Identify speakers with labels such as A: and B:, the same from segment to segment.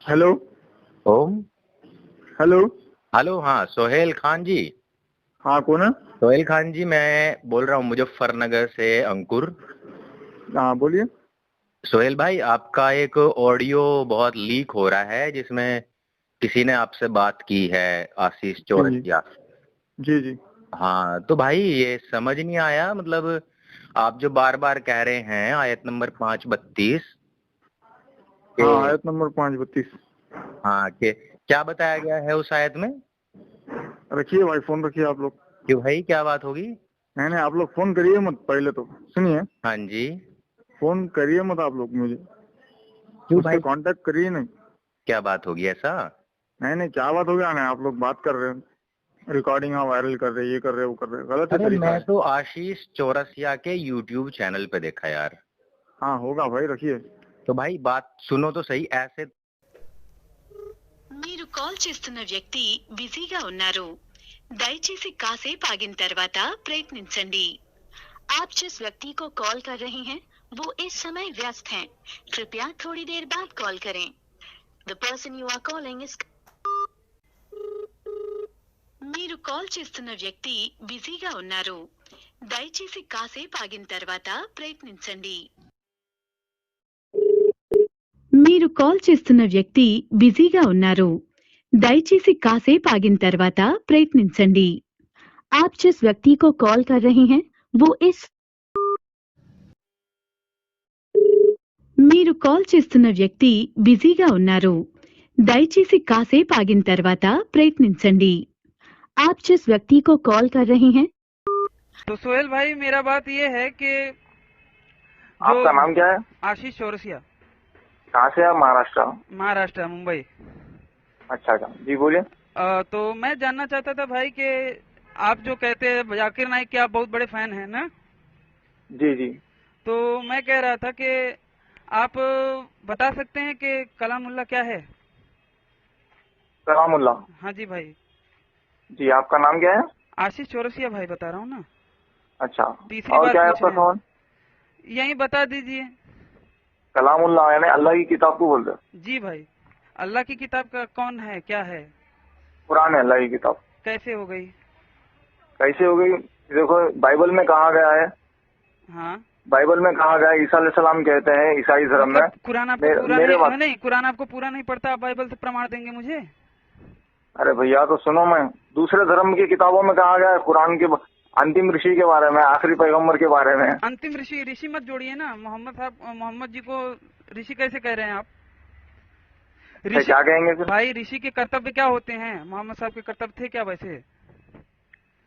A: Hello.
B: ओम।
A: Hello.
B: Hello, हाँ सोहेल खान जी।
A: हाँ, कौन है?
B: सोहेल खान जी, मैं बोल रहा हूँ मुजफ्फरनगर से अंकुर।
A: हाँ, बोलिए।
B: सोहेल भाई, आपका एक ऑडियो बहुत लीक हो रहा है जिसमें किसी ने आपसे बात की है, आशीष
A: जी जी।
B: चौरसिया।
A: जी जी।
B: हाँ तो भाई ये समझ नहीं आया, मतलब आप जो बार बार कह रहे हैं आयत नंबर 532 के।
A: हाँ, आयत नंबर 532।
B: हाँ के क्या बताया गया है उस आयत में?
A: रखिए भाई, फोन रखिए आप लोग।
B: क्यों भाई, क्या बात होगी?
A: नहीं नहीं, आप लोग फोन करिए मत, पहले तो सुनिए।
B: हाँ जी।
A: फोन करिए मत आप लोग मुझे,
B: क्यों
A: मुझसे
B: भाई,
A: कांटेक्ट करिए नहीं।
B: क्या बात होगी ऐसा?
A: नहीं नहीं, क्या बात हो गया ना, आप लोग बात कर रहे हैं, रिकॉर्डिंग वायरल कर रहे हैं, ये कर रहे हैं, वो कर रहे हैं, गलत ही
B: अरे
A: तरीका
B: मैं
A: है।
B: तो आशीष चौरसिया के YouTube चैनल पे देखा यार।
A: हाँ होगा भाई, रखिए।
B: तो भाई बात सुनो तो सही ऐसे।
C: మీరు కాల్ చేస్తున్న వ్యక్తి బిజీగా ఉన్నారు, దయచేసి కాసేపు ఆగిన తర్వాత ప్రయత్నించండి। आप जिस व्यक्ति को कॉल कर रहे हैं वो इस समय व्यस्त हैं, कृपया थोड़ी देर बाद कॉल करें। The person you are calling is మీరు కాల్ చేస్తున్న వ్యక్తి బిజీగా ఉన్నారు, దయచేసి కాసేపు ఆగిన తర్వాత ప్రయత్నించండి। మీరు కాల్ చేస్తున్న వ్యక్తి బిజీగా ఉన్నారు, దయచేసి కాసేపు ఆగిన తర్వాత ప్రయత్నించండి। आप जिस व्यक्ति को कॉल कर रहे हैं वो इस మీరు కాల్ చేస్తున్న వ్యక్తి బిజీగా ఉన్నారు, దయచేసి కాసేపు ఆగిన తర్వాత ప్రయత్నించండి। आप जिस व्यक्ति को कॉल कर रहे हैं।
D: तो सोहेल भाई, मेरा बात ये है कि जो
A: आपका नाम क्या है?
D: आशीष चौरसिया,
A: कहाँ से आप? महाराष्ट्र?
D: महाराष्ट्र, मुंबई।
A: अच्छा अच्छा, जी बोलिए।
D: तो मैं जानना चाहता था भाई कि आप जो कहते हैं जाकिर नाइक के आप बहुत बड़े फैन हैं ना,
A: जी जी।
D: तो मैं कह रहा था कि आप बता सकते हैं कि कलामुल्लाह क्या है?
A: कलामुल्ला?
D: हाँ जी भाई।
A: जी, आपका नाम क्या है?
D: आशीष चौरसिया भाई बता रहा हूँ ना।
A: अच्छा,
D: तीसरी
A: और
D: बार
A: क्या है
D: पूछ
A: आपका
D: रहे हैं,
A: सवाल?
D: यही बता दीजिए।
A: कलामुल्ला यानी अल्लाह की किताब को बोलते हैं?
D: जी भाई, अल्लाह की किताब का कौन है, क्या है,
A: कुरान है अल्लाह की किताब।
D: कैसे हो गई?
A: कैसे हो गई? देखो, बाइबल में कहा गया है,
D: हाँ,
A: बाइबल में कहा गया है, ईसा अलैहिस्सलाम कहते हैं ईसाई धर्म में।
D: मतलब कुरान आपको पूरा
A: मेरे
D: नहीं,
A: बात,
D: नहीं कुरान आपको पूरा नहीं पढ़ता, आप बाइबल से प्रमाण देंगे मुझे?
A: अरे भैया तो सुनो, मैं दूसरे धर्म की किताबों में कहा गया है कुरान के अंतिम ऋषि के बारे में, आखिरी पैगंबर के बारे में।
D: अंतिम ऋषि, ऋषि मत जोड़िए ना, मोहम्मद साहब, मोहम्मद जी को ऋषि कैसे कह रहे हैं आप? ऋषि
A: क्या कहेंगे फिर?
D: भाई, ऋषि के कर्तव्य क्या होते हैं? मोहम्मद साहब के कर्तव्य थे क्या वैसे?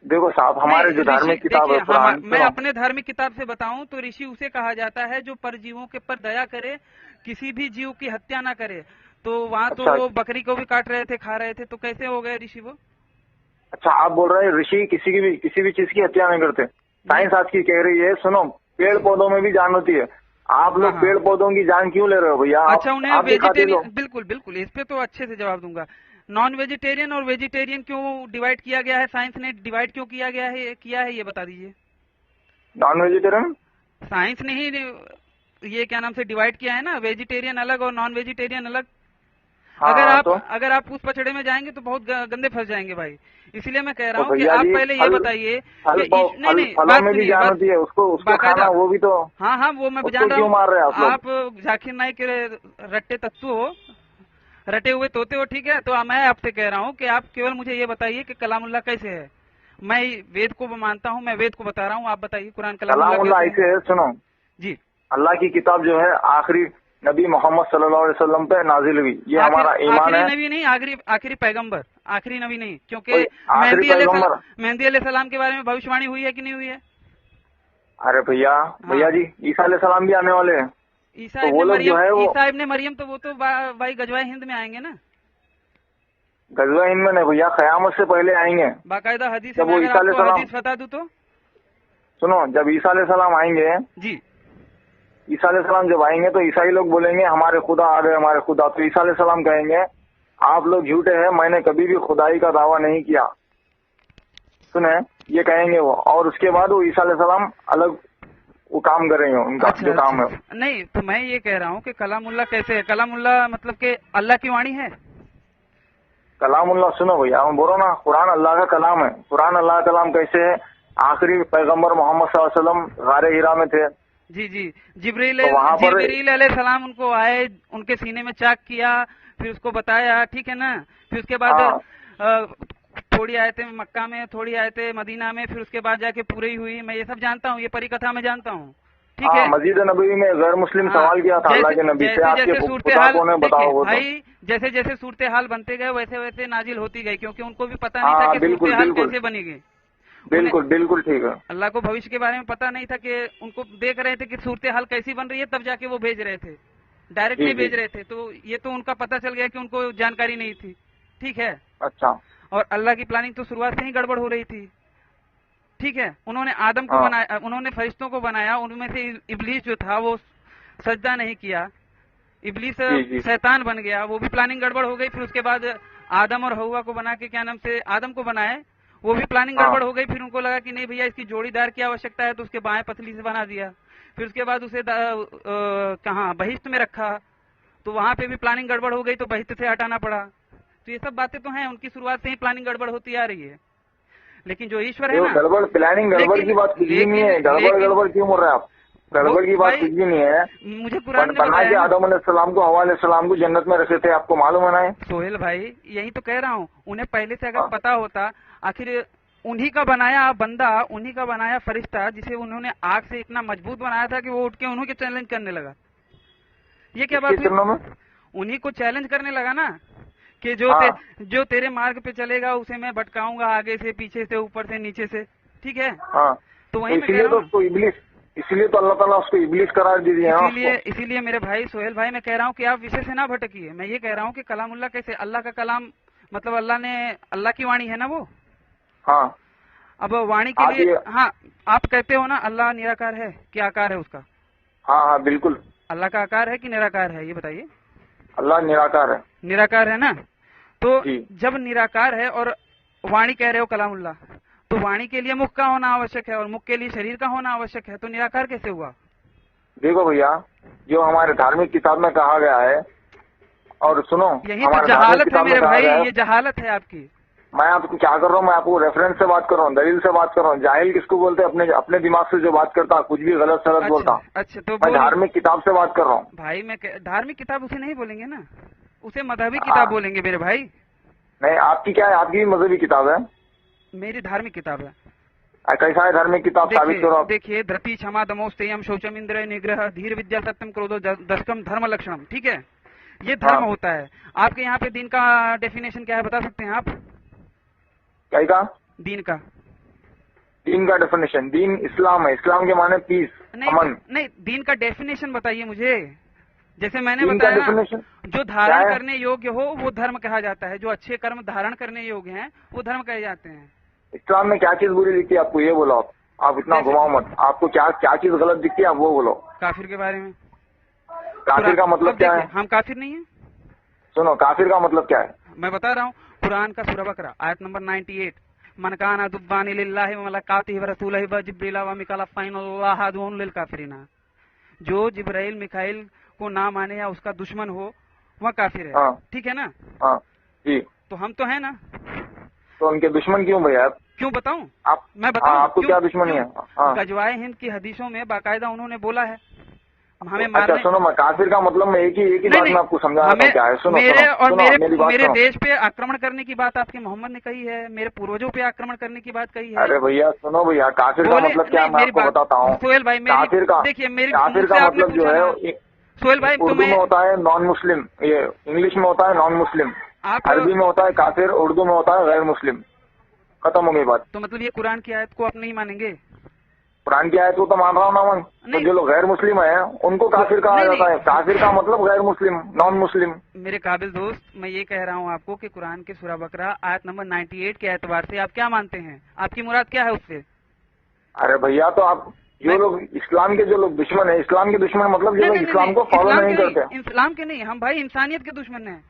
A: देखो साहब, हमारे जो धार्मिक किताब है कुरान,
D: मैं अपने धार्मिक किताब से बताऊं तो ऋषि उसे कहा जाता है जो परजीवों के पर दया करे, किसी भी जीव की हत्या ना करे। तो वहाँ तो
A: अच्छा,
D: वो बकरी को भी काट रहे थे, खा रहे थे, तो कैसे हो गए ऋषि वो?
A: अच्छा आप बोल रहे हैं ऋषि किसी भी चीज की हत्या नहीं करते? साइंस आज की कह रही है, सुनो, पेड़ पौधों में भी जान होती है। आप लोग
D: हाँ।
A: पेड़ पौधों की जान क्यों ले रहे हो भैया?
D: अच्छा, उन्हें
A: आप भी खाते हो?
D: वेजिटेरियन, बिल्कुल बिल्कुल, इस पे तो अच्छे से जवाब दूंगा। नॉन वेजिटेरियन और वेजिटेरियन क्यों डिवाइड किया गया है? साइंस ने डिवाइड क्यों किया है ये बता दीजिए।
A: नॉन वेजिटेरियन
D: साइंस ने ही ये क्या नाम से डिवाइड किया है ना, वेजिटेरियन अलग और नॉन वेजिटेरियन अलग।
A: हाँ,
D: अगर आप उस पचड़े में जाएंगे तो बहुत गंदे फंस जाएंगे भाई। इसलिए मैं कह रहा हूँ कि
A: भैया
D: आप
A: जी,
D: पहले ये बताइए कि
A: फलों में भी जान होती है, उसको खाना, वो भी तो।
D: हाँ हाँ, वो मैं
A: उसको
D: जान रहा
A: क्यों मार रहे हैं
D: हूँ।
A: आप लोग?
D: आप जाकिर नाइक के रट्टे तत्व हो, रटे हुए तोते हो, ठीक है। तो मैं आपसे कह रहा हूँ कि आप केवल मुझे ये बताइए कि कलामुल्लाह कैसे है। मैं वेद को मानता हूँ, मैं वेद को बता रहा हूँ, आप बताइए कुरान
A: कलामुल्लाह ऐसे है, सुनो
D: जी।
A: अल्लाह की किताब जो है आखिरी नबी मोहम्मद सल्लल्लाहु अलैहि वसल्लम पे नाजिल हुई, ये हमारा ईमान है।
D: आखिरी नबी नहीं, आखिरी पैगंबर, आखिरी नबी नहीं, क्योंकि
A: आखिरी पैगंबर।
D: मेहंदी अलैहिस्सलाम के बारे में भविष्यवाणी हुई है कि नहीं हुई है?
A: अरे भैया जी, ईसा अलैहिस्सलाम भी आने वाले हैं।
D: ईसा
A: तो वो लोग जो है वो
D: ईसा इब्ने मरियम, तो वो तो भाई गजवाए हिंद में आएंगे ना।
A: गजवा हिंद में नहीं भैया, कयामत से पहले आएंगे।
D: बाकायदा हदीस
A: जब
D: में,
A: वो
D: अगर
A: ईसा
D: आपको
A: अलैहिस्सलाम,
D: हदीस बता दूं तो
A: सुनो, जब ईसा अलैहिस्सलाम आएंगे
D: जी,
A: ईसा अलैहिस्सलाम जब आएंगे तो ईसाई लोग बोलेंगे हमारे खुदा आ गए, हमारे खुदा। तो ईसा अलैहिस्सलाम कहेंगे आप लोग झूठे हैं, मैंने कभी भी खुदाई का दावा नहीं किया। सुने, ये कहेंगे वो। और उसके बाद वो ईसा अलैहिस्सलाम अलग वो काम कर रही हो, उनका जो काम है।
D: नहीं, तो मैं ये कह रहा हूँ कि कलामुल्ला कैसे है? कलामुल्ला मतलब कि अल्लाह की वाणी है।
A: कलामुल्ला सुनो भैया, मैं बोल रहा हूँ ना, कुरान अल्लाह का कलाम है। कुरान अल्लाह का कलाम कैसे है? आखिरी पैगंबर मोहम्मद सल्लल्लाहु अलैहि वसल्लम गारे हिरा में थे।
D: जी जी, जिब्रील
A: तो वहाँ पर
D: अलैहिस्सलाम उनको आए, उनके सीने में चाक किया, फिर उसको बताया, ठीक है ना। फिर उसके बाद थोड़ी आयतें मक्का में, थोड़ी आयतें मदीना में, फिर उसके बाद जाके पूरी हुई। मैं ये सब जानता हूँ, ये परिकथा में जानता हूँ, ठीक है।
A: मस्जिद नबी में गैर मुस्लिम सवाल किया था अल्लाह के नबी से, आपके खुदा को ने बताओ
D: भाई। जैसे जैसे सूरत हाल बनते गए वैसे वैसे नाजिल होती गई, क्योंकि उनको भी पता नहीं था कि सूरत हाल कैसे बनेगी।
A: बिल्कुल बिल्कुल ठीक है।
D: अल्लाह को भविष्य के बारे में पता नहीं था कि उनको देख रहे थे कि सूरत हाल कैसी बन रही है, तब जाके वो भेज रहे थे, डायरेक्ट नहीं भेज रहे थे। तो ये तो उनका पता चल गया कि उनको जानकारी नहीं थी, ठीक है।
A: अच्छा।
D: और अल्लाह की प्लानिंग तो शुरुआत से ही गड़बड़ हो रही थी, ठीक है। उन्होंने आदम को बनाया, उन्होंने फरिश्तों को बनाया, उनमें से इब्लीस जो था वो सजदा नहीं किया, इब्लीस शैतान बन गया, वो भी प्लानिंग गड़बड़ हो गई। फिर उसके बाद आदम और हव्वा को बना के, क्या नाम से, आदम को बनाए, वो भी प्लानिंग गड़बड़ हो गई। फिर उनको लगा कि नहीं भैया इसकी जोड़ीदार की आवश्यकता है, तो उसके बाएं पतली से बना दिया। फिर उसके बाद उसे कहाँ बहिश्त में रखा, तो वहां पे भी प्लानिंग गड़बड़ हो गई, तो बहिश्त से हटाना पड़ा। तो ये सब बातें तो हैं, उनकी शुरुआत से ही प्लानिंग गड़बड़ होती आ रही है। लेकिन जो ईश्वर है ना,
A: गड़बड़ प्लानिंग गड़बड़ की बात कुछ भी नहीं है। गड़बड़ क्यों बोल रहे हैं आप? गड़बड़ की बात कुछ भी नहीं है।
D: मुझे कुरान ने
A: बताया कि आदम अलैहिस्सलाम को हव्वा अलैहिस्सलाम को जन्नत में रखे थे, आपको मालूम है ना?
D: सोहेल भाई, यही तो कह रहा हूँ, उन्हें पहले से अगर पता होता, आखिर उन्हीं का बनाया बंदा, उन्हीं का बनाया फरिश्ता, जिसे उन्होंने आग से इतना मजबूत बनाया था कि वो उठ के उन्हीं के चैलेंज करने लगा। ये क्या बात हुई? उन्हीं को चैलेंज करने लगा ना, कि जो तेरे मार्ग पे चलेगा उसे मैं भटकाऊंगा, आगे से, पीछे से, ऊपर से, नीचे से, ठीक है। तो वहीं पे
A: इसलिए तो उसको इब्लीस, इसलिए तो अल्लाह ताला उसको इब्लीस करार दे दिया।
D: इसीलिए मेरे भाई सोहेल भाई, मैं कह रहा हूँ कि आप विषय से ना भटकिए। मैं ये कह रहा हूँ कि कलामुल्लाह कैसे? अल्लाह का कलाम मतलब अल्लाह की वाणी है ना वो।
A: हाँ।
D: अब वाणी के लिए, हाँ, आप कहते हो ना अल्लाह निराकार है, क्या आकार है उसका?
A: हाँ बिल्कुल।
D: अल्लाह का आकार है कि निराकार है, ये बताइए।
A: अल्लाह निराकार है।
D: निराकार है ना। तो जब निराकार है और वाणी कह रहे हो कलामुल्लाह, तो वाणी के लिए मुख का होना आवश्यक है और मुख के लिए शरीर का होना आवश्यक है, तो निराकार कैसे हुआ?
A: देखो भैया, जो हमारे धार्मिक किताब में कहा गया है, और सुनो,
D: यही तो जहालत है मेरे भाई, ये जहालत है आपकी।
A: मैं आपको क्या कर रहा हूँ? मैं आपको रेफरेंस से बात कर रहा हूँ, दलील से बात कर रहा हूँ। जाहिल किसको बोलते हैं? अपने दिमाग से जो बात करता, कुछ भी गलत सलत बोलता।
D: अच्छा, तो
A: मैं धार्मिक किताब से बात कर रहा हूँ
D: भाई। मैं धार्मिक किताब उसे नहीं बोलेंगे ना, उसे मजहबी किताब बोलेंगे मेरे भाई।
A: नहीं, आपकी क्या है? आपकी भी मजहबी किताब है?
D: मेरी धार्मिक किताब है।
A: कैसा है धार्मिक किताब? साबित करो आप।
D: देखिए, धृति क्षमा दमो संयम शौचम इंद्रिय निग्रह धीर विद्या सत्यम क्रोधो दशकम धर्म लक्षणम, ठीक है। ये धर्म होता है। आपके यहाँ पे दिन का डेफिनेशन क्या है, बता सकते हैं आप?
A: क्या का?
D: दीन का।
A: दीन का डेफिनेशन, दीन इस्लाम है। इस्लाम के माने पीस, अमन।
D: नहीं, दीन का डेफिनेशन बताइए मुझे। जैसे मैंने बताया ना, जो धारण करने योग्य हो वो धर्म कहा जाता है, जो अच्छे कर्म धारण करने योग्य हैं वो धर्म कहे जाते हैं।
A: इस्लाम में क्या चीज बुरी दिखती है आपको, ये बोलो आप इतना घुमाओ मत। आपको क्या चीज गलत दिखती है, आप वो बोलो।
D: काफिर के बारे में।
A: काफिर का मतलब क्या है?
D: हम काफिर नहीं है।
A: सुनो, काफिर का मतलब क्या है
D: मैं बता रहा हूँ। कुरान का सूरह बकरा आयत नंबर 98, मन काना दुब्बानी लिल्लाहि व मलाकातिहि व रसूलिहि व जिब्रील व मिकाईल फ़इन्नल्लाह अदुव्वुन लिल काफिरीन। जो जिब्राइल मिकाईल को ना माने या उसका दुश्मन हो वह काफिर है, ठीक है ना?
A: जी।
D: तो हम तो है ना,
A: तो उनके दुश्मन क्यों भैया?
D: क्यों बताऊं?
A: मैं बताऊं आपको क्या दुश्मनी है?
D: गजवाए हिंद की हदीसों में बाकायदा उन्होंने बोला है हमें
A: अच्छा सुनो, मैं काफिर का मतलब मैं एक ही बात में आपको समझा रहा हूं क्या है। सुनो,
D: मेरे देश पे आक्रमण करने की बात आपके मोहम्मद ने कही है, मेरे पूर्वजों पे आक्रमण करने की बात कही है।
A: अरे भैया सुनो भैया, काफिर का मतलब क्या मैं आपको बताता हूँ।
D: सोहेल भाई,
A: काफिर का मतलब जो है
D: सोहेल भाई,
A: उर्दू में होता है नॉन मुस्लिम, ये इंग्लिश में होता है नॉन मुस्लिम, अरबी में होता है काफिर, उर्दू में होता है गैर मुस्लिम। खत्म हो गई बात।
D: तो मतलब ये कुरान की आयत को आप नहीं मानेंगे?
A: कुरान की आयत को तो मान रहा हूँ ना मैं। तो जो लोग गैर मुस्लिम है उनको काफिर कहा जाता है। काफिर का मतलब गैर मुस्लिम, नॉन मुस्लिम।
D: मेरे काबिल दोस्त, मैं ये कह रहा हूँ आपको कि कुरान के सूरह बकरा आयत नंबर 98 के एतबार से आप क्या मानते हैं? आपकी मुराद क्या है उससे?
A: अरे भैया, तो आप जो लोग इस्लाम के जो लोग दुश्मन है, इस्लाम के दुश्मन मतलब जो लोग इस्लाम को फॉलो नहीं करते।
D: इस्लाम के नहीं, हम भाई इंसानियत के दुश्मन है।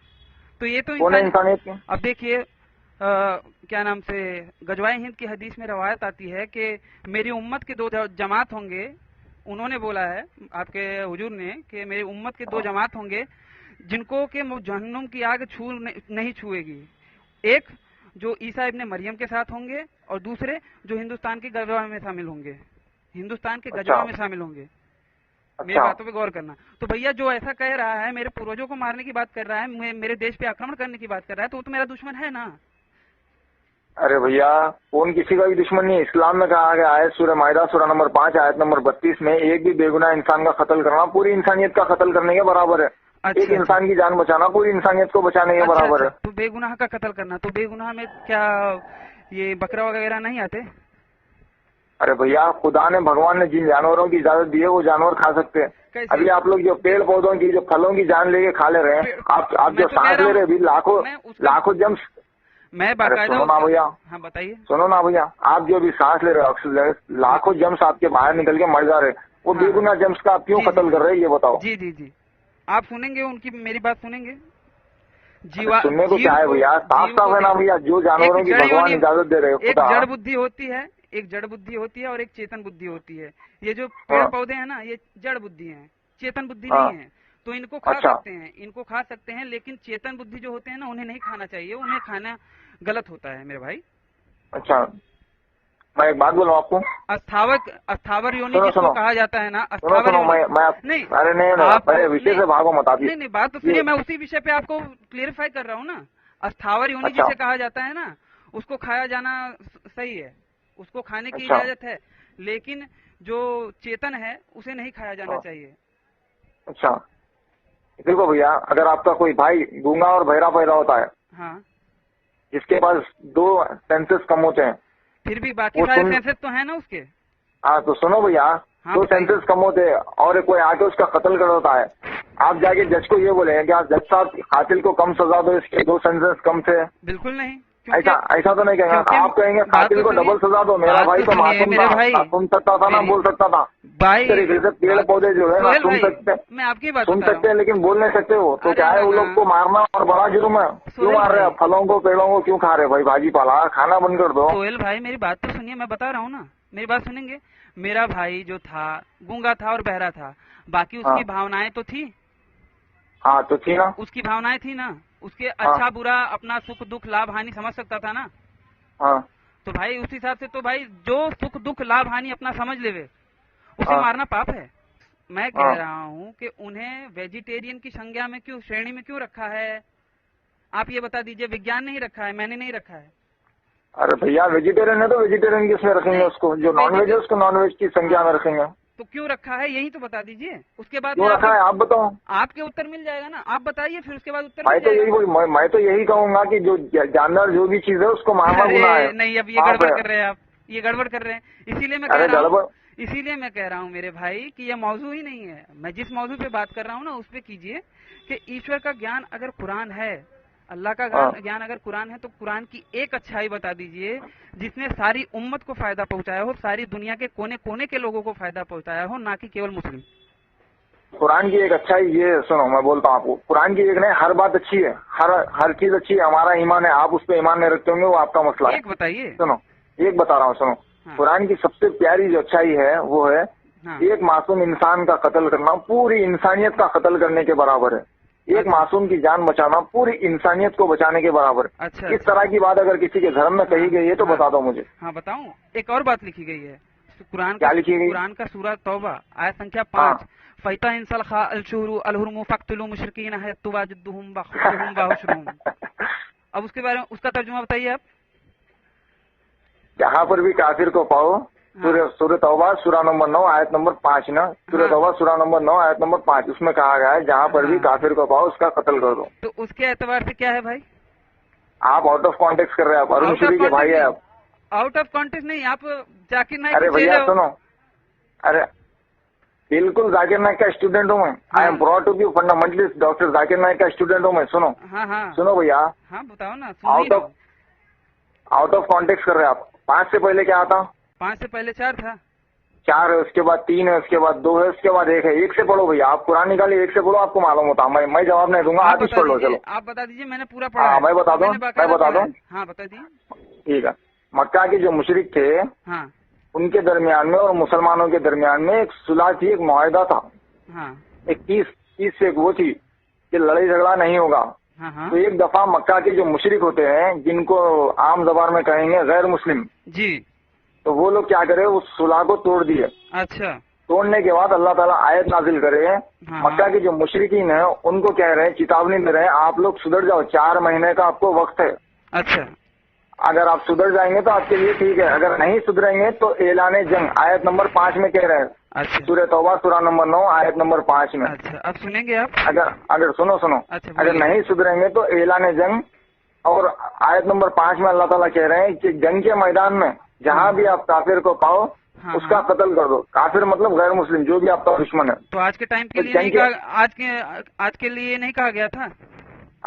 D: तो ये तो
A: कौन है इंसानियत के?
D: अब देखिए, क्या नाम से, गजवाए हिंद की हदीस में रवायत आती है कि मेरी उम्मत के दो जमात होंगे, उन्होंने बोला है आपके हुजूर ने कि मेरी उम्मत के 2 जमात होंगे जिनको के जहन्नुम की आग नहीं छुएगी। एक जो ईसा इब्ने मरियम के साथ होंगे और दूसरे जो हिंदुस्तान के गजवा में शामिल होंगे, हिंदुस्तान के गजवा में शामिल होंगे। मेरी बातों पे गौर करना। तो भैया जो ऐसा कह रहा है, मेरे पूर्वजों को मारने की बात कर रहा है, मेरे देश पे आक्रमण करने की बात कर रहा है, तो वो तो मेरा दुश्मन है ना।
A: अरे भैया कौन किसी का भी दुश्मन नहीं है। इस्लाम में कहा गया है सूरह माइदा सूरह नंबर 5 आयत नंबर 32 में एक भी बेगुनाह इंसान का कत्ल करना पूरी इंसानियत का कत्ल करने के बराबर है। एक इंसान की जान बचाना पूरी इंसानियत को बचाने के बराबर है।
D: तो बेगुनाह का कत्ल करना, तो बेगुनाह में क्या ये बकरा वगैरह नहीं आते?
A: अरे भैया खुदा ने भगवान ने जिन जानवरों की इजाजत दी है वो जानवर खा सकते हैं। अभी आप लोग जो पेड़ पौधों की जो फलों की जान लेके खा ले रहे हैं, आप जो सांस ले रहे हैं अभी लाखों जम्स।
D: मैं बाकायदा
A: सुनो ना भैया,
D: हाँ बताइए।
A: सुनो ना भैया, आप जो भी सांस ले रहे हो ऑक्सीजन, लाखों जम्स आपके बाहर निकल के मर जा रहे, वो बेगुनाह जम्स का आप क्यों कत्ल कर रहे हैं ये बताओ।
D: जी जी जी, आप सुनेंगे उनकी, मेरी बात सुनेंगे।
A: सुनने को क्या है भैया, साफ साफ है ना भैया, जो जानवरों की भगवान इजाजत दे रहे हो।
D: एक जड़ बुद्धि होती है, एक जड़ बुद्धि होती है और एक चेतन बुद्धि होती है। ये जो पेड़ पौधे हैं ना, ये जड़ बुद्धि है, चेतन बुद्धि नहीं है। तो इनको खा सकते हैं, इनको खा सकते हैं, लेकिन चेतन बुद्धि जो होते हैं ना उन्हें नहीं खाना चाहिए, उन्हें खाना गलत होता है मेरे भाई।
A: अच्छा मैं एक बात बोलूं आपको,
D: अस्थावर योनि जिसको कहा जाता है ना, अस्थावर
A: नहीं, अरे नहीं विषय से भागो मत।
D: नहीं बात तो सुनिए, मैं उसी विषय पे आपको क्लियरिफाई कर रहा हूँ ना। अस्थावर योनि जिसे कहा जाता है ना, उसको खाया जाना सही है, उसको खाने की इजाजत है, लेकिन जो चेतन है उसे नहीं खाया जाना चाहिए।
A: अच्छा देखो भैया, अगर आपका कोई भाई गूंगा और बहरा पैदा होता है,
D: हाँ,
A: जिसके पास 2 सेंसेस कम होते हैं,
D: फिर भी बाकी सारे सेंसेस तो है ना उसके।
A: हाँ तो सुनो भैया, 2 सेंसेस कम होते हैं और कोई आके उसका कत्ल कर होता है, आप जाके जज को ये बोले क्या जज साहब कातिल को कम सजा दो, इसके 2 सेंसेस कम थे?
D: बिल्कुल नहीं,
A: ऐसा तो नहीं कहेंगे। आप कहेंगे कातिल को डबल सजा दो। मेरा भाई तो मासूम था, सुन सकता था ना, बोल सकता था।
D: भाई
A: तरीके से पेड़ पौधे जो है ना सुन सकते हैं,
D: मैं आपकी बात
A: सुन सकते हैं लेकिन बोल नहीं सकते हो। तो क्या है, वो लोग को मारना और बड़ा जुर्म है। क्यों मार रहे हैं? फलों को पेड़ों को क्यों खा रहे भाई? भाजी पाला खाना बंद कर दो।
D: सोहेल भाई मेरी बात तो सुनिए, मैं बता रहा हूँ ना, मेरी बात सुनेंगे। मेरा भाई जो था गूंगा था और बहरा था, बाकी उसकी भावनाएं तो थी।
A: हाँ तो थी ना,
D: उसकी भावनाएं थी ना, उसके अच्छा बुरा अपना सुख दुख लाभ हानि समझ सकता था ना।
A: हाँ
D: तो भाई उस हिसाब से तो भाई जो सुख दुख लाभ हानि अपना समझ लेवे उसे मारना पाप है। मैं कह रहा हूँ कि उन्हें वेजिटेरियन की संज्ञा में क्यों, श्रेणी में क्यों रखा है? आप ये बता दीजिए। विज्ञान नहीं रखा है, मैंने नहीं रखा है।
A: अरे भैया वेजिटेरियन है तो वेजिटेरियन किसमें रखेंगे उसको? जो नॉनवेज है उसको नॉनवेज की संज्ञा में रखेंगे।
D: तो क्यों रखा है यही तो बता दीजिए। उसके बाद
A: क्यों रखा है आप बताओ।
D: आपके उत्तर मिल जाएगा ना, आप बताइए फिर उसके बाद उत्तर।
A: मैं तो यही कहूंगा कि जो जानवर जो भी चीज है उसको मारना गुनाह है।
D: नहीं, अब ये गड़बड़ कर रहे हैं आप, ये गड़बड़ कर रहे हैं। इसीलिए मैं कह रहा हूँ मेरे भाई कि ये मौजू ही नहीं है। मैं जिस मौजू पे बात कर रहा हूँ ना उस पे कीजिए कि ईश्वर का ज्ञान अगर कुरान है, अल्लाह का ज्ञान अगर कुरान है, तो कुरान की एक अच्छाई बता दीजिए जिसने सारी उम्मत को फायदा पहुंचाया हो, सारी दुनिया के कोने कोने के लोगों को फायदा पहुंचाया हो, ना कि केवल मुस्लिम।
A: कुरान की एक अच्छाई ये सुनो, मैं बोलता हूँ आपको, कुरान की एक नहीं, हर बात अच्छी है, हर चीज अच्छी है। हमारा ईमान है, आप उस पर ईमान नहीं रखते होंगे, वो आपका मसला है।
D: एक बताइए।
A: सुनो एक बता रहा हूँ, सुनो। हाँ। कुरान की सबसे प्यारी जो अच्छाई है वो है, हाँ, एक मासूम इंसान का कत्ल करना पूरी इंसानियत का कत्ल करने के बराबर है। एक मासूम की जान बचाना पूरी इंसानियत को बचाने के बराबर।
D: अच्छा,
A: इस तरह की बात अगर किसी के धर्म में कही गई है तो बता दो मुझे।
D: हाँ बताऊं, एक और बात लिखी गई है कुरान
A: क्या लिखी गई?
D: कुरान का सूरह तौबा आयत संख्या 5, फैता इंसल खा अलशुरू अलहुरमु फक्तुलु मुशरिकीन हयतुवाजिदुहुम बखुहुम बाहुशरुम। अब उसके बारे में उसका तर्जुमा बताइए आप।
A: जहाँ पर भी काफिर को पाओ, सूरह तौबा सूरा नंबर 9 आयत नंबर 5 ना, सूरह तौबा सूरा नंबर 9 आयत नंबर 5, उसमें कहा गया है जहाँ पर भी काफिर को पाओ उसका कत्ल कर दो।
D: तो उसके एतबार से क्या है भाई?
A: आप आउट ऑफ कॉन्टेक्स्ट कर रहे हैं। आप अरुण शरीफ के भाई है आप।
D: आउट ऑफ कॉन्टेक्स्ट नहीं, आप जाकिर नाइक।
A: अरे भैया सुनो, अरे बिल्कुल जाकिर नाइक का स्टूडेंट हूँ मैं। I am proud to be fundamentalist doctor Zakir Naik का स्टूडेंट हूँ मैं। सुनो सुनो भैया।
D: हाँ बताओ ना।
A: आउट ऑफ कॉन्टेक्स्ट कर रहे हैं आप। 5 से पहले क्या आता?
D: 5 से पहले 4 था।
A: 4 है, उसके बाद 3 है, उसके बाद 2 है, उसके बाद 1 है। 1 से पढ़ो भैया, आप कुरान निकालिए, 1 से पढ़ो, आपको मालूम होता। मैं जवाब नहीं दूंगा, आप ही पढ़ लो। चलो
D: आप बता दीजिए, मैंने पूरा पढ़ा।
A: हाँ मैं बता दूं।
D: हाँ बता दीजिए।
A: ठीक है। मक्का के जो मुशरिक थे,
D: हाँ,
A: उनके दरमियान में और मुसलमानों के दरमियान में एक सुलह थी, एक मुआहदा था।
D: हाँ।
A: एक तीस से एक वो थी कि लड़ाई झगड़ा नहीं होगा।
D: हाँ।
A: तो एक दफा मक्का के जो मुशरिक होते हैं, जिनको आम जबान में कहेंगे गैर मुस्लिम
D: जी,
A: तो वो लोग क्या करे, उस सुलह को तोड़ दिए।
D: अच्छा।
A: तोड़ने के बाद अल्लाह ताला आयत नाजिल करे,
D: हाँ।
A: मक्का के जो मुशरिकीन है उनको कह रहे हैं, चेतावनी दे रहे हैं, आप लोग सुधर जाओ, 4 महीने का आपको वक्त है।
D: अच्छा।
A: अगर आप सुधर जाएंगे तो आपके लिए ठीक है, अगर नहीं सुधरेंगे तो ऐलान जंग आयत नंबर 5 में कह रहे हैं।
D: अच्छा।
A: सूरह तौबा सूरा नंबर 9 आयत नंबर 5 में।
D: अच्छा, अब सुनेंगे आप?
A: अगर सुनो।
D: अच्छा,
A: अगर नहीं सुधरेंगे तो ऐलान जंग, और आयत नंबर 5 में अल्लाह ताला कह रहे हैं कि जंग के मैदान में जहाँ भी आप काफिर को पाओ उसका कत्ल कर दो। काफिर मतलब गैर मुस्लिम, जो भी आपका दुश्मन है।
D: तो आज के टाइम के लिए नहीं कहा, आज के लिए नहीं कहा गया था?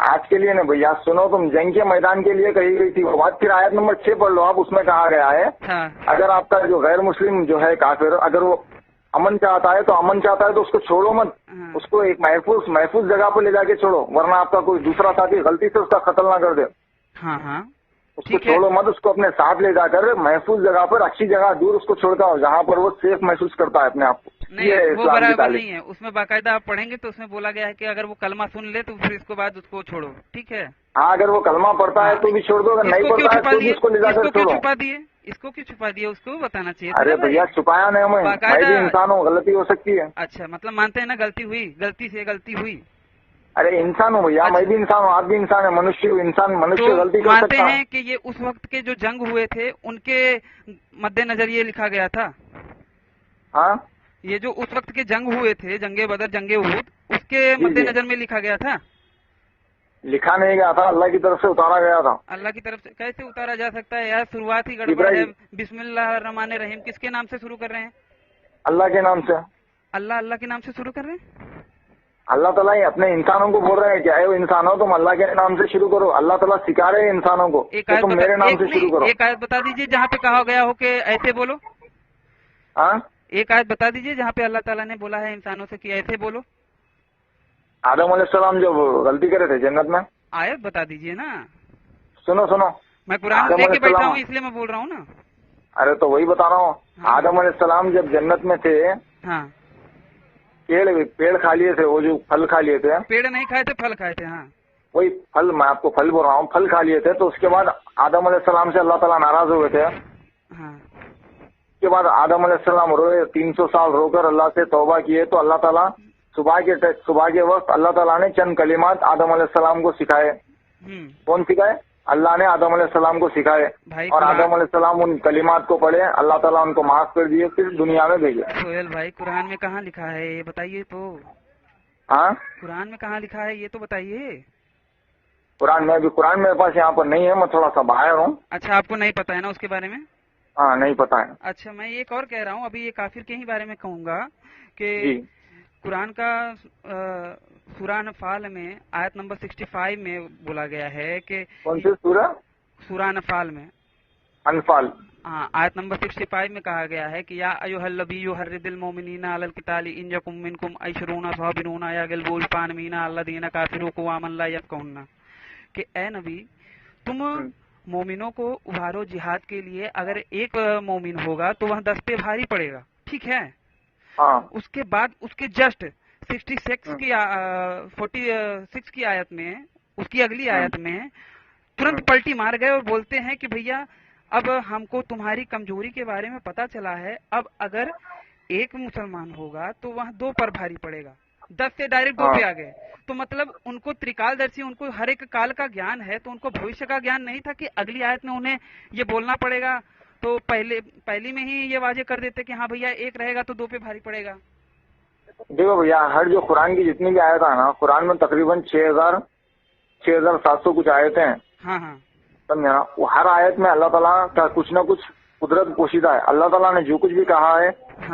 A: आज के लिए नहीं भैया, सुनो, तुम जंग के मैदान के लिए कही गई थी वो बात। फिर आयत नंबर 6 पढ़ लो आप, उसमें कहा गया है अगर आपका जो गैर मुस्लिम जो है काफिर, अगर वो अमन चाहता है तो उसको छोड़ो मत, उसको एक महफूज जगह पर ले जाके छोड़ो, वरना आपका कोई दूसरा साथी गलती से उसका कत्ल ना कर दे।
D: हाँ,
A: उसको छोड़ो मत, उसको अपने साथ ले जाकर महफूज जगह पर, अच्छी जगह दूर उसको छोड़ता हो, जहाँ पर वो सेफ महसूस करता है अपने आप को।
D: नहीं, वो बराबर नहीं है। उसमें बाकायदा आप पढ़ेंगे तो उसमें बोला गया है कि अगर वो कलमा सुन ले तो फिर इसके बाद उसको छोड़ो, ठीक है?
A: हाँ, अगर वो कलमा पढ़ता है तो भी छोड़ दो, अगर नहीं पढ़ता है तो भी उसको ले जाकर छोड़ो।
D: इसको क्यों छुपा दिए? उसको भी बताना चाहिए।
A: अरे भैया, छुपाया नहीं, मैं भी इंसान हूँ, गलती हो सकती है।
D: अच्छा, मतलब मानते हैं ना गलती हुई, गलती हुई।
A: अरे इंसान हूँ भैया, मैं भी इंसान हूँ, आप भी इंसान है, मनुष्य गलती कर सकता है।
D: मानते हैं कि ये उस वक्त के जो जंग हुए थे उनके मद्देनजर ये लिखा गया था?
A: हाँ,
D: ये जो उस वक्त के जंग हुए थे, जंगे बदर, जंगे उहुद, उसके मद्देनजर में लिखा गया था?
A: लिखा नहीं गया था, अल्लाह की तरफ से उतारा गया था।
D: अल्लाह की तरफ से कैसे उतारा जा सकता है यार? शुरुआत ही गड़बड़ है। बिस्मिल्लाहिर्रहमानिर्रहीम किसके नाम से शुरू कर रहे हैं?
A: अल्लाह के नाम से।
D: अल्लाह के नाम से शुरू कर रहे हैं?
A: अल्लाह ताला ही अपने इंसानों को बोल रहे हैं कि आए इंसानों, तुम अल्लाह के नाम से शुरू करो। अल्लाह ताला सिखा रहे हैं इंसानों को कि तुम मेरे नाम से शुरू करो।
D: एक आयत बता दीजिए जहाँ पे कहा गया हो कि ऐसे बोलो।
A: हाँ,
D: एक आयत बता दीजिए जहाँ पे अल्लाह ताला ने बोला है इंसानों से कि ऐसे बोलो।
A: आदम अलैहिस्सलाम जो गलती करे थे जन्नत में,
D: आयत बता दीजिए ना।
A: सुनो,
D: मैं कुरान लेके बैठा हूँ इसलिए मैं बोल रहा हूँ ना।
A: अरे तो वही बता रहा हूँ। आदम अलैहिस्सलाम जब जन्नत में थे,
D: हाँ,
A: पेड़ खा लिए थे, वो जो फल खा लिए थे।
D: पेड़ नहीं खाए थे, फल खाए थे। हाँ,
A: वही फल, मैं आपको फल बोल रहा हूँ, फल खा लिए थे। तो उसके बाद आदम अलैहिस्सलाम से अल्लाह ताला नाराज हो गए थे।
D: हाँ,
A: उसके बाद आदम अलैहिस्सलाम रोए, 300 साल रोकर अल्लाह से तौबा किए। तो अल्लाह ताला सुबह के वक्त अल्लाह ताला ने चंद कलिमात आदम अलैहिस्सलाम को सिखाए। कौन सिखाए? अल्लाह ने आदम अलैहिस्सलाम को सिखाए, और आदम अलैहिस्सलाम उन कलिमात को पढ़े, अल्लाह ताला उनको माफ कर दिए, फिर दुनिया में भेजे।
D: सोहेल भाई, कुरान में कहाँ लिखा है ये बताइए तो?
A: हाँ,
D: कुरान में कहाँ लिखा है ये तो बताइए।
A: कुरान मेरे पास यहाँ पर नहीं है, मैं थोड़ा सा बाहर हूँ।
D: अच्छा, आपको नहीं पता है ना उसके बारे में?
A: हाँ, नहीं पता है।
D: अच्छा, मैं एक और कह रहा हूँ, अभी ये काफिर के ही बारे में कहूँगा कि कुरान का सूरा अनफाल में आयत नंबर 65 में बोला गया है कि
A: कौन सी सूरा
D: अनफाल में?
A: अनफाल,
D: हाँ, आयत नंबर 65 में कहा गया है कि या अय्युहल नबिय्यु हर्रिदिल मोमिनीना अलल क़ितालि इन यकुम मिनकुम अशरूना साबिरूना यगलिबू फानमीना अल्लज़ीना काफ़िरू क़ुवामन ला यफ़क़हून, कि ए नबी, तुम मोमिनों को उभारो जिहाद के लिए। अगर एक मोमिन होगा तो वह 10 पे भारी पड़ेगा, ठीक है? उसके बाद उसके जस्ट 46 की आयत में, उसकी अगली आयत में तुरंत पलटी मार गए और बोलते हैं कि भैया अब हमको तुम्हारी कमजोरी के बारे में पता चला है, अब अगर एक मुसलमान होगा तो वह 2 पर भारी पड़ेगा। 10 से डायरेक्ट 2 पे आ गए। तो मतलब उनको त्रिकालदर्शी, उनको हर एक काल का ज्ञान है, तो उनको भविष्य का ज्ञान नहीं था कि अगली आयत में उन्हें ये बोलना पड़ेगा। तो पहली में ही ये वाजे कर देते कि हाँ भैया एक रहेगा तो 2 पे भारी पड़ेगा।
A: देखो भैया, हर जो कुरान की जितनी भी आयत है ना, कुरान में तकरीबन 6700 कुछ आयतें हैं।
D: हाँ,
A: समझे ना? वो हर आयत में अल्लाह ताला का कुछ न कुछ कुदरत पोशीदा है। अल्लाह ताला ने जो कुछ भी कहा है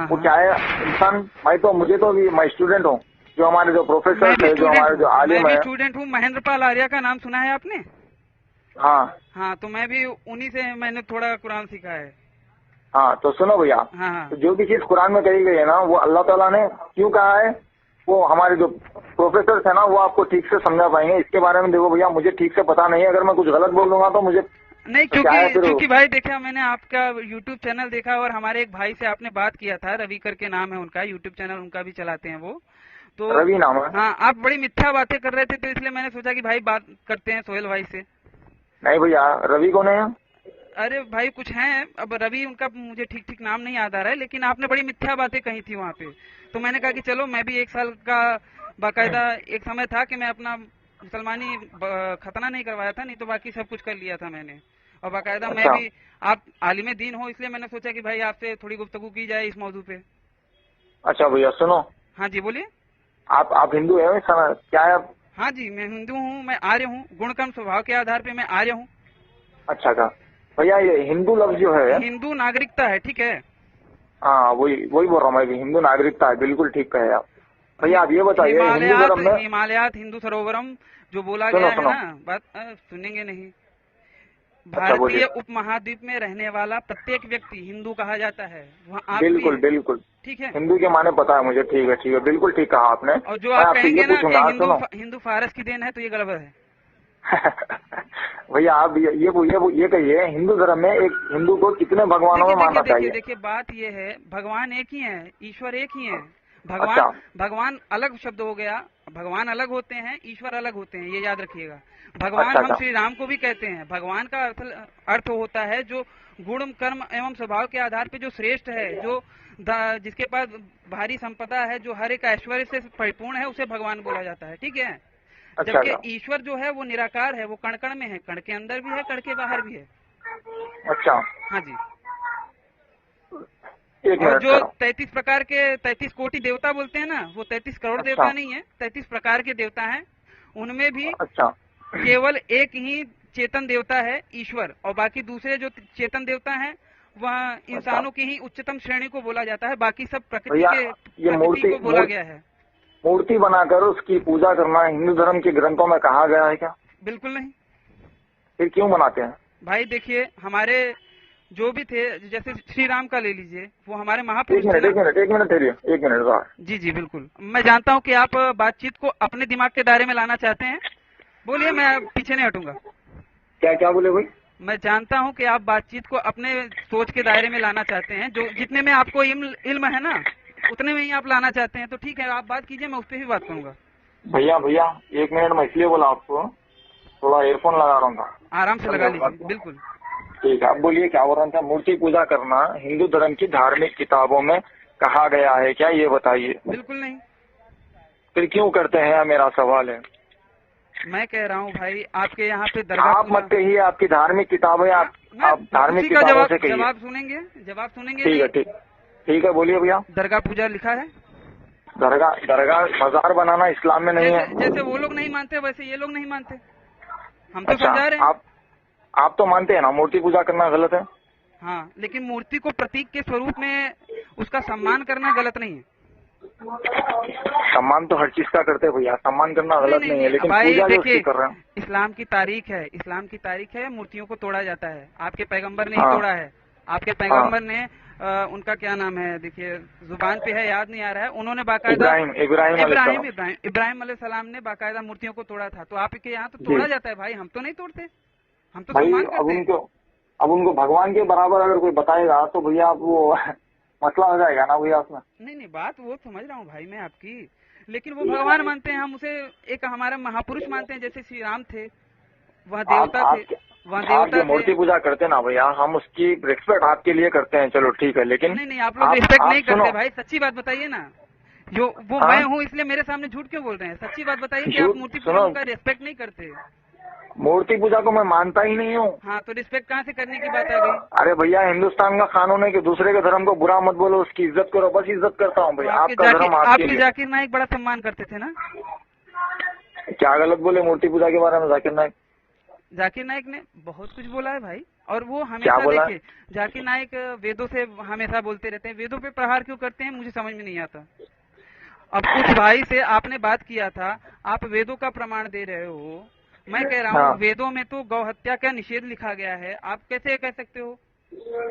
A: वो क्या है, इंसान, मुझे तो मैं स्टूडेंट हूँ, जो हमारे जो प्रोफेसर है, जो हमारे जो आलिम है।
D: स्टूडेंट हूँ। महेंद्र पाल आर्या का नाम सुना है आपने? हाँ, तो मैं भी उन्हीं से मैंने थोड़ा कुरान सीखा है।
A: हाँ, तो सुनो भैया, तो जो भी चीज कुरान में कही गई है ना, वो अल्लाह ताला ने क्यों कहा है, वो हमारे जो प्रोफेसर है ना, वो आपको ठीक से समझा पाएंगे। इसके बारे में देखो भैया, मुझे ठीक से पता नहीं है, अगर मैं कुछ गलत बोल दूंगा तो मुझे
D: नहीं,
A: तो क्या है फिर
D: क्योंकि भाई देखा, मैंने आपका यूट्यूब चैनल देखा और हमारे एक भाई से आपने बात किया था, रवि करके नाम है उनका, यूट्यूब चैनल उनका भी चलाते हैं वो। तो
A: रवि नाम है?
D: हाँ, आप बड़ी मिथ्या बातें कर रहे थे, तो इसलिए मैंने सोचा कि भाई बात करते हैं सोहेल भाई से।
A: नहीं भैया, रवि कौन है?
D: अरे भाई कुछ हैं, अब रवि उनका मुझे ठीक ठीक नाम नहीं याद आ रहा है, लेकिन आपने बड़ी मिथ्या बातें कही थी वहाँ पे। तो मैंने कहा कि चलो, मैं भी 1 साल का बाकायदा एक समय था कि मैं अपना मुसलमानी खतना नहीं करवाया था, नहीं तो बाकी सब कुछ कर लिया था मैंने। और बाकायदा मैं भी, आप आलिम दीन हो, इसलिए मैंने सोचा कि भाई आपसे थोड़ी गुफ्तगू की जाए इस मौजू पे।
A: अच्छा भैया सुनो।
D: हाँ जी बोलिए।
A: आप हिंदू है क्या है आप?
D: हाँ जी, मैं हिंदू हूँ, मैं आर्य हूँ, गुणकर्म स्वभाव के आधार पे मैं आर्य हूँ।
A: अच्छा का भैया, ये हिंदू लफ्ज जो है,
D: हिंदू नागरिकता है, ठीक है?
A: हाँ वही बोल रहा हूँ मैं भी, हिंदू नागरिकता है, बिल्कुल ठीक कहे आप। भैया आप ये बताइए, हिंदू धर्म में
D: हिमालयात हिंदू सरोवरम जो बोला गया है ना, बात सुनेंगे नहीं? भारतीय उपमहाद्वीप में रहने वाला प्रत्येक व्यक्ति हिंदू कहा जाता है। वहाँ
A: बिल्कुल बिल्कुल
D: ठीक है,
A: हिंदू के माने पता है मुझे। ठीक है, बिल्कुल ठीक कहा आपने।
D: और जो आप कहेंगे ना कि हिंदू फारस की देन है, तो ये गड़बड़ है।
A: भैया आप ये कहिए, हिंदू धर्म में एक हिंदू को कितने भगवानों में मानना चाहिए?
D: देखिए बात ये है, भगवान एक ही है, ईश्वर एक ही है। भगवान अलग शब्द हो गया, भगवान अलग होते हैं, ईश्वर अलग होते हैं, ये याद रखिएगा। भगवान हम श्री राम को भी कहते हैं। भगवान का अर्थ होता है जो गुण कर्म एवं स्वभाव के आधार पे जो श्रेष्ठ है, जो जिसके पास भारी संपदा है, जो हर एक ऐश्वर्य से परिपूर्ण है, उसे भगवान बोला जाता है, ठीक है? जबकि ईश्वर जो है वो निराकार है, वो कण कण में है, कण के अंदर भी है, कण के बाहर भी है।
A: अच्छा,
D: हाँ जी। और जो 33 प्रकार के 33 कोटि देवता बोलते हैं ना, वो 33 करोड़ देवता नहीं है, 33 प्रकार के देवता हैं। उनमें भी केवल एक ही चेतन देवता है, ईश्वर, और बाकी दूसरे जो चेतन देवता हैं वह इंसानों की ही उच्चतम श्रेणी को बोला जाता है। बाकी सब प्रकृति को बोला गया है।
A: मूर्ति बनाकर उसकी पूजा करना हिंदू धर्म के ग्रंथों में कहा गया है क्या?
D: बिल्कुल नहीं।
A: फिर क्यों बनाते हैं?
D: भाई देखिए, हमारे जो भी थे, जैसे श्री राम का ले लीजिए, वो हमारे महापुरुष।
A: एक मिनट
D: जी बिल्कुल, मैं जानता हूँ कि आप बातचीत को अपने दिमाग के दायरे में लाना चाहते हैं। बोलिए, मैं पीछे नहीं हटूंगा।
A: क्या बोले भाई?
D: मैं जानता हूँ कि आप बातचीत को अपने सोच के दायरे में लाना चाहते हैं, जो जितने में आपको इल्म है ना, उतने में ही आप लाना चाहते हैं। तो ठीक है, आप बात कीजिए, मैं उस पर भी बात करूंगा।
A: भैया 1 मिनट में इसलिए बोला आपको, थोड़ा एयरफोन लगा रहा हूँ।
D: आराम से लगा लीजिए, बिल्कुल।
A: ठीक है, आप बोलिए क्या हो रहा था? मूर्ति पूजा करना हिंदू धर्म की धार्मिक किताबों में कहा गया है क्या, ये बताइए।
D: बिल्कुल नहीं।
A: फिर क्यों करते हैं, मेरा सवाल है।
D: मैं कह रहा हूँ भाई, आपके यहाँ पे दरगाह
A: आप मत कहिए, आपकी धार्मिक किताबें, आप धार्मिक किताबों से कहिए।
D: जवाब सुनेंगे।
A: ठीक है, बोलिए भैया।
D: दरगाह पूजा लिखा है?
A: दरगाह मजार बनाना इस्लाम में नहीं है।
D: जैसे वो लोग नहीं मानते, वैसे ये लोग नहीं मानते। हम तो समझा रहे हैं।
A: आप तो मानते हैं ना मूर्ति पूजा करना गलत है?
D: हाँ, लेकिन मूर्ति को प्रतीक के स्वरूप में उसका सम्मान करना गलत नहीं है।
A: सम्मान तो हर चीज का करते हैं भैया, सम्मान करना गलत नहीं है, लेकिन पूजा जो उसकी कर रहे हैं।
D: इस्लाम की तारीख है, मूर्तियों को तोड़ा जाता है। आपके पैगंबर ने ही तोड़ा है। आपके पैगंबर ने उनका क्या नाम है, देखिए जुबान पे है, याद नहीं आ रहा है, उन्होंने बाकायदा इब्राहिम अलैहिस्सलाम ने बाकायदा मूर्तियों को तोड़ा था। तो आपके यहाँ तो तोड़ा जाता है भाई, हम तो नहीं तोड़ते, हम तो सम्मान करते हैं।
A: अब उनको भगवान के बराबर अगर कोई बताएगा तो भैया वो मसला हो जाएगा ना भैया उसमें।
D: नहीं, बात वो समझ रहा हूँ भाई मैं आपकी, लेकिन वो भगवान मानते हैं, हम उसे एक हमारा महापुरुष मानते हैं। जैसे श्री राम थे, वह देवता थे,
A: आप मूर्ति पूजा करते ना भैया, हम उसकी रिस्पेक्ट आपके लिए करते हैं, चलो ठीक है, लेकिन
D: नहीं, आप लोग रिस्पेक्ट नहीं करते भाई। सच्ची बात बताइए ना, जो वो मैं हूँ, इसलिए मेरे सामने झूठ क्यों बोल रहे हैं? सच्ची बात बताइए कि आप मूर्ति पूजा का रिस्पेक्ट नहीं करते।
A: मूर्ति पूजा को मैं मानता ही नहीं हूँ।
D: हाँ, तो रिस्पेक्ट कहाँ से करने की बात आ गई?
A: अरे भैया, हिंदुस्तान का कानून है कि दूसरे के धर्म को बुरा मत बोलो, उसकी इज्जत करो, बस इज्जत करता हूँ भैया। आपका धर्म आपके
D: जाकिर नाइक बड़ा सम्मान करते थे ना?
A: क्या गलत बोले मूर्ति पूजा के बारे में?
D: जाकिर नाइक ने बहुत कुछ बोला है भाई, और वो हमेशा देखिए, जाकिर नाइक वेदों से हमेशा बोलते रहते हैं। वेदों पे प्रहार क्यों करते हैं मुझे समझ में नहीं आता। अब कुछ भाई से आपने बात किया था, आप वेदों का प्रमाण दे रहे हो, मैं कह रहा हूँ वेदों में तो गौ हत्या का निषेध लिखा गया है, आप कैसे कह सकते हो?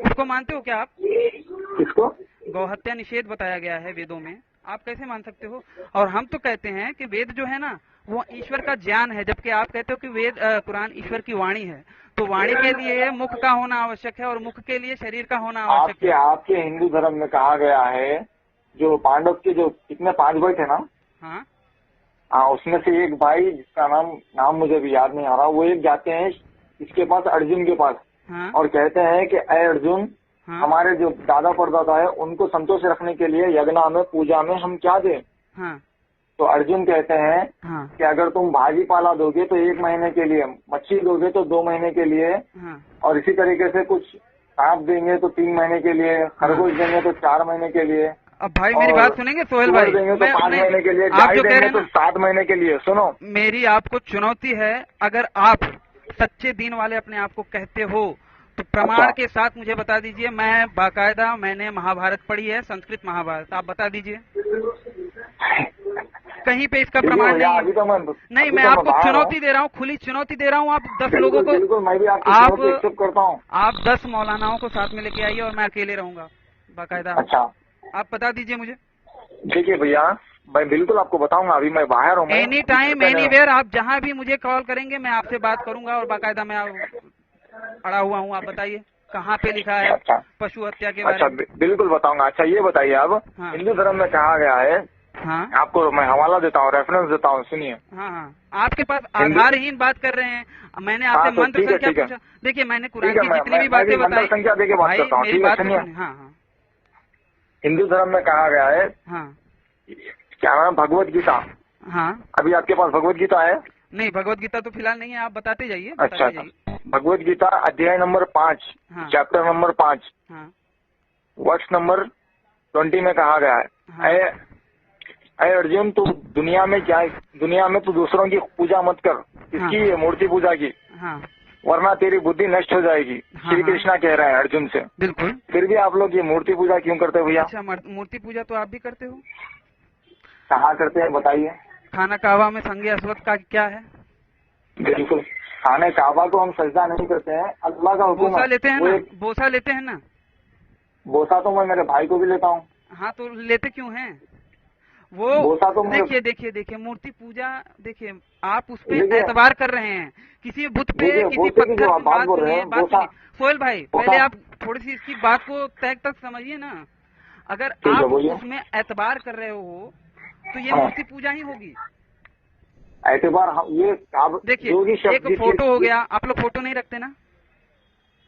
D: उसको मानते हो क्या आप?
A: किसको?
D: गौ हत्या निषेध बताया गया है वेदों में, आप कैसे मान सकते हो? और हम तो कहते हैं कि वेद जो है ना, वो ईश्वर का ज्ञान है, जबकि आप कहते हो कि वेद कुरान ईश्वर की वाणी है। तो वाणी के लिए मुख का होना आवश्यक है और मुख के लिए शरीर का होना आवश्यक है।
A: आपके हिंदू धर्म में कहा गया है, जो पांडव के जो कितने 5 भाई थे ना,
D: हाँ
A: हाँ, उसमें से एक भाई जिसका नाम मुझे भी याद नहीं आ रहा, वो एक जाते हैं इसके पास, अर्जुन के पास,
D: हाँ
A: और कहते हैं कि अय अर्जुन,
D: हाँ
A: हमारे जो दादा परदादा है उनको संतोष रखने के लिए यज्ञ में, पूजा में हम क्या दें?
D: हाँ
A: तो अर्जुन कहते हैं
D: हाँ
A: कि अगर तुम भाजी पाला दोगे तो 1 महीने के लिए, मच्छी दोगे तो 2 महीने के लिए,
D: हाँ
A: और इसी तरीके से कुछ सांप देंगे तो 3 महीने के लिए, खरगोश देंगे तो 4 महीने के लिए।
D: अब भाई मेरी बात सुनेंगे सोहेल भाई,
A: देंगे तो 5 महीने के लिए,
D: आप
A: गाय
D: जो कह
A: देंगे
D: रहे हैं
A: तो
D: ना,
A: 7 महीने के लिए। सुनो,
D: मेरी आपको चुनौती है, अगर आप सच्चे दीन वाले अपने आप को कहते हो तो प्रमाण
A: अच्छा।
D: के साथ मुझे बता दीजिए। मैं बाकायदा मैंने महाभारत पढ़ी है, संस्कृत महाभारत, आप बता दीजिए कहीं पे इसका प्रमाण नहीं
A: अभी तो
D: नहीं, मैं आपको चुनौती दे रहा हूँ, खुली चुनौती दे रहा हूँ। आप 10 लोगों को,
A: बिल्कुल मैं भी
D: आप
A: एक्सेप्ट करता हूँ।
D: आप 10 मौलानाओं को साथ में लेके आइए और मैं अकेले रहूंगा बाकायदा।
A: अच्छा,
D: आप बता दीजिए मुझे।
A: देखिए भैया, मैं बिल्कुल आपको बताऊंगा, अभी मैं बाहर हूँ।
D: एनी टाइम एनीवेयर, आप जहाँ भी मुझे कॉल करेंगे मैं आपसे बात करूंगा और बाकायदा मैं अड़ा हुआ हूँ। आप बताइए कहाँ पे लिखा है
A: अच्छा,
D: पशु हत्या के बारे में?
A: बिल्कुल बताऊंगा। अच्छा ये बताइए, अब
D: हाँ।
A: हिंदू धर्म में कहा गया है,
D: हाँ
A: आपको मैं हवाला देता हूँ, रेफरेंस देता हूँ, सुनिए।
D: हाँ हाँ, आपके पास आधारहीन बात कर रहे हैं। मैंने आपसे
A: तो
D: मंत्र संख्या पूछा। देखिए मैंने कुरान की जितनी भी बातें बताई,
A: संख्या देके बात करता हूँ,
D: मेरी
A: ठीक है,
D: बात
A: सुनिए।
D: हाँ हाँ
A: हिंदू धर्म में कहा गया है,
D: हाँ
A: क्या नाम, भगवत गीता।
D: हाँ।
A: अभी आपके पास भगवत गीता है?
D: नहीं, भगवत गीता तो फिलहाल नहीं है, आप बताते जाइए।
A: अच्छा, भगवत गीता अध्याय नंबर 5,
D: हाँ।
A: चैप्टर नंबर 5,
D: हाँ
A: वर्ष नंबर 20 में कहा गया है,
D: हाँ।
A: अय अर्जुन, तू दुनिया में तू दूसरों की पूजा मत कर, इसकी
D: हाँ।
A: मूर्ति पूजा की,
D: हाँ
A: वरना तेरी बुद्धि नष्ट हो जाएगी।
D: हाँ,
A: श्री कृष्णा कह रहे हैं अर्जुन से।
D: बिल्कुल।
A: फिर भी आप लोग ये मूर्ति पूजा क्यों करते हो भैया?
D: अच्छा, मूर्ति पूजा तो आप भी करते हो?
A: कहाँ करते हैं बताइए?
D: खाना काबा में संगे अस्वद का क्या है?
A: बिल्कुल, खाने काबा को हम सजदा नहीं करते हैं, अल्लाह का हुक्म है।
D: बोसा लेते हैं ना, बोसा लेते हैं ना?
A: बोसा तो मैं मेरे भाई को भी लेता हूँ।
D: हाँ, तो लेते क्यों हैं वो?
A: बोसा तो
D: देखिए मूर्ति पूजा, देखिए आप उस पे एतबार कर रहे हैं, किसी बुत पे, किसी पत्थर पे। बात सुनिए सोहेल भाई, पहले आप थोड़ी सी इसकी बात को तय तक समझिए ना। अगर आप उसमें एतबार कर रहे हो तो ये मूर्ति पूजा ही होगी।
A: एतबार ये
D: देखिए, एक फोटो हो गया, आप लोग फोटो नहीं रखते ना?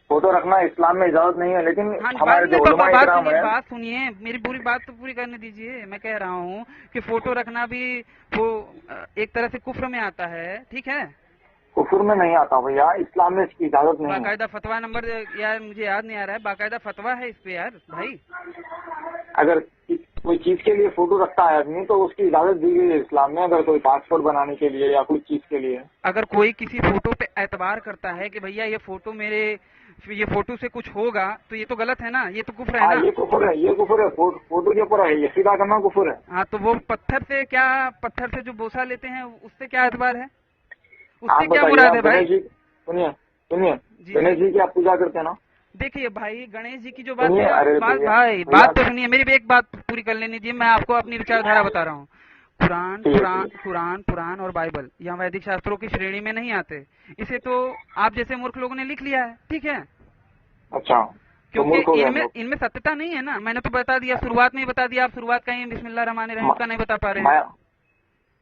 A: फोटो रखना इस्लाम में इजाजत नहीं है, लेकिन हमारे जो
D: उलमा इकराम है। बात सुनिए, मेरी पूरी बात तो पूरी करने दीजिए। मैं कह रहा हूँ कि फोटो रखना भी वो एक तरह से कुफ्र में आता है, ठीक है?
A: कुफ्र में नहीं आता भैया, इस्लाम में इसकी इजाजत नहीं है।
D: बाकायदा फतवा नंबर यार मुझे याद नहीं आ रहा है, बाकायदा फतवा है इस पे यार भाई।
A: अगर कोई चीज के लिए फोटो रखता है आदमी तो उसकी इजाजत दी गई है इस्लाम में, अगर कोई पासपोर्ट बनाने के लिए या कोई चीज के लिए। अगर
D: कोई किसी फोटो पे एतबार करता है कि भैया ये फोटो से कुछ होगा, तो ये तो गलत है ना, ये तो कुफ्र है ना?
A: ये कुफ्र है, फोटो के ऊपर है, ये सीधा करना कुफ्र है।
D: हाँ, तो वो पत्थर से जो बोसा लेते हैं उससे क्या एतबार है, उससे क्या मुराद है भाई?
A: सुनिए, गणेश जी की आप पूजा करते हैं ना?
D: देखिए भाई, गणेश जी की जो बात तो सुनिए, मेरी भी एक बात पूरी कर लेनी चाहिए। मैं आपको अपनी विचारधारा बता रहा हूँ। कुरान और बाइबल यहाँ वैदिक शास्त्रों की श्रेणी में नहीं आते। इसे तो आप जैसे मूर्ख लोगों ने लिख लिया है, ठीक है?
A: अच्छा,
D: क्योंकि इनमें सत्यता नहीं है ना। मैंने तो बता दिया, शुरुआत में ही बता दिया। आप शुरुआत कहीं बिस्मिल्लाहिर्रहमानिर्रहीम का नहीं बता पा रहे हैं।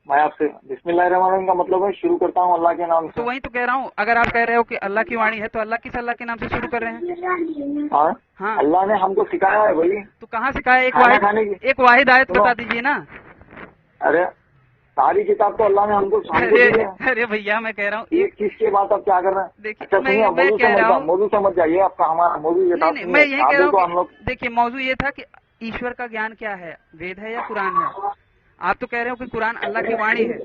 A: मैं आपसे बिस्मिल्लाहिर्रहमानिर्रहीम का मतलब है शुरू करता हूँ अल्लाह के नाम से।
D: तो वही तो कह रहा हूँ, अगर आप कह रहे हो कि अल्लाह की वाणी है तो अल्लाह के नाम से शुरू कर रहे हैं।
A: हाँ, अल्लाह ने हमको सिखाया है भाई।
D: तो कहाँ सिखाया? एक वाहिद आयत बता दीजिए ना।
A: अरे सारी किताब तो अल्लाह ने हमको
D: अरे भैया, मैं कह रहा हूँ
A: एक चीज के बाद आप क्या कर रहे हैं?
D: देखिए,
A: अच्छा सुनिए, मौजूद समझ जाइए आपका, हमारा मौजूद ये था।
D: मैं यही कह रहा हूँ, देखिए मौजूद ये था कि ईश्वर का ज्ञान क्या है, वेद है या कुरान है? आप तो कह रहे हो कि कुरान अल्लाह की वाणी है।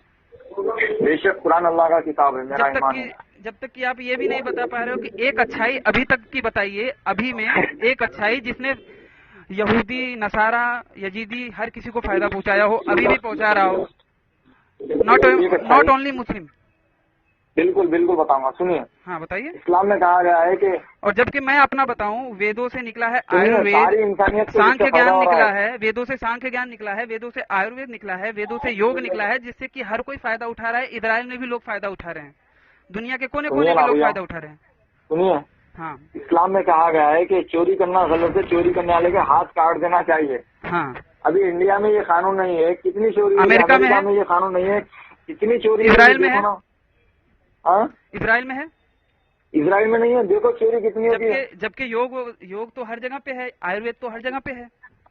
A: बेशक कुरान अल्लाह का किताब है, मेरा ईमान है।
D: जब तक कि आप ये भी नहीं बता पा रहे हो कि एक अच्छाई अभी तक की बताइए, अभी में एक अच्छाई जिसने यहूदी, नसारा, यजीदी हर किसी को फायदा पहुंचाया हो, अभी भी पहुंचा रहा हो, नॉट ओनली मुस्लिम।
A: बिल्कुल बिल्कुल बताऊंगा, सुनिए।
D: हाँ बताइए।
A: इस्लाम में कहा गया है कि,
D: और जबकि मैं अपना बताऊं, वेदों से निकला है
A: सारी
D: आयुर्वेद,
A: इंसानियत को
D: सांख्य
A: जिससे फायदा
D: ज्ञान
A: हो रहा
D: निकला है, वेदों से सांख्य ज्ञान निकला है, वेदों से आयुर्वेद निकला है, वेदों से योग निकला है, जिससे कि हर कोई फायदा उठा रहा है। इजराइल में भी लोग फायदा उठा रहे हैं, दुनिया के कोने कोने
A: सुनिए
D: के
A: ना
D: लोग
A: भैया,
D: फायदा उठा रहे हैं।
A: सुनिए।
D: हाँ
A: इस्लाम में कहा गया है कि चोरी करना गलत है, चोरी करने वाले के हाथ काट देना चाहिए।
D: हाँ।
A: अभी इंडिया में ये कानून नहीं है, कितनी चोरी हो रही है,
D: अमेरिका में है,
A: ये कानून नहीं है, कितनी चोरी हो रही
D: इजराइल में है,
A: देखो ना। हाँ,
D: इजराइल में है,
A: इजराइल में नहीं है, देखो चोरी कितनी होती है।
D: जबकि योग तो हर जगह पे है, आयुर्वेद तो हर जगह पे है।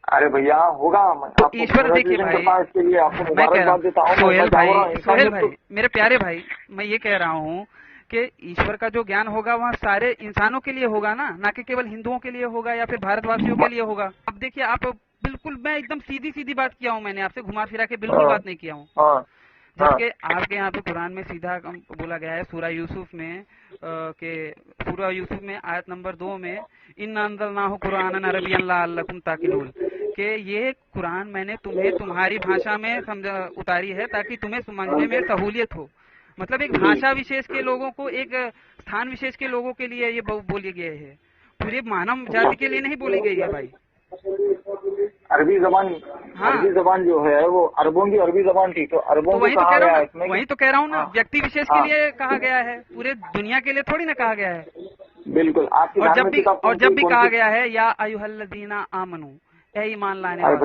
A: अरे भैया होगा,
D: तो ईश्वर देखिए भाई,
A: इसके लिए आपको
D: मैं कह रहा
A: मुबारकबाद देता
D: हूँ
A: हूँ।
D: सोहेल भाई, मेरे प्यारे भाई, मैं ये कह रहा हूँ कि ईश्वर का जो ज्ञान होगा वहाँ सारे इंसानों के लिए होगा ना कि केवल हिंदुओं के लिए होगा या फिर भारतवासियों के लिए होगा। अब देखिए आप, बिल्कुल मैं एकदम सीधी सीधी बात किया हूँ, मैंने आपसे घुमा फिरा के बिल्कुल बात नहीं किया हूँ। जबकि आपके यहाँ पे कुरान में सीधा बोला गया है, सूरा यूसुफ में सूरा यूसुफ में आयत नंबर 2 में, इन्ना अंज़लनाहु कुरानन अरबिय्यन लअल्लकुम ताक़िलून, कि ये कुरान मैंने तुम्हें तुम्हारी भाषा में उतारी है ताकि तुम्हें समझने में सहूलियत हो। मतलब एक भाषा विशेष के लोगों को, एक स्थान विशेष के लोगों के लिए ये बोली गई है, पूरे मानव जाति के लिए नहीं बोली गई है भाई।
A: अरबी जबान,
D: हाँ,
A: अरबी जबान जो है वो अरबों की अरबी जबान थी, तो अरबों को कहा गया है इसमें।
D: वही तो कह रहा हूँ ना, व्यक्ति विशेष के लिए कहा गया है, पूरे दुनिया के लिए थोड़ी ना कहा गया है।
A: बिल्कुल। आपकी
D: और जब भी कहा गया है या अय्युहल्लज़ीना आमनू, ए ईमान लाने वाले।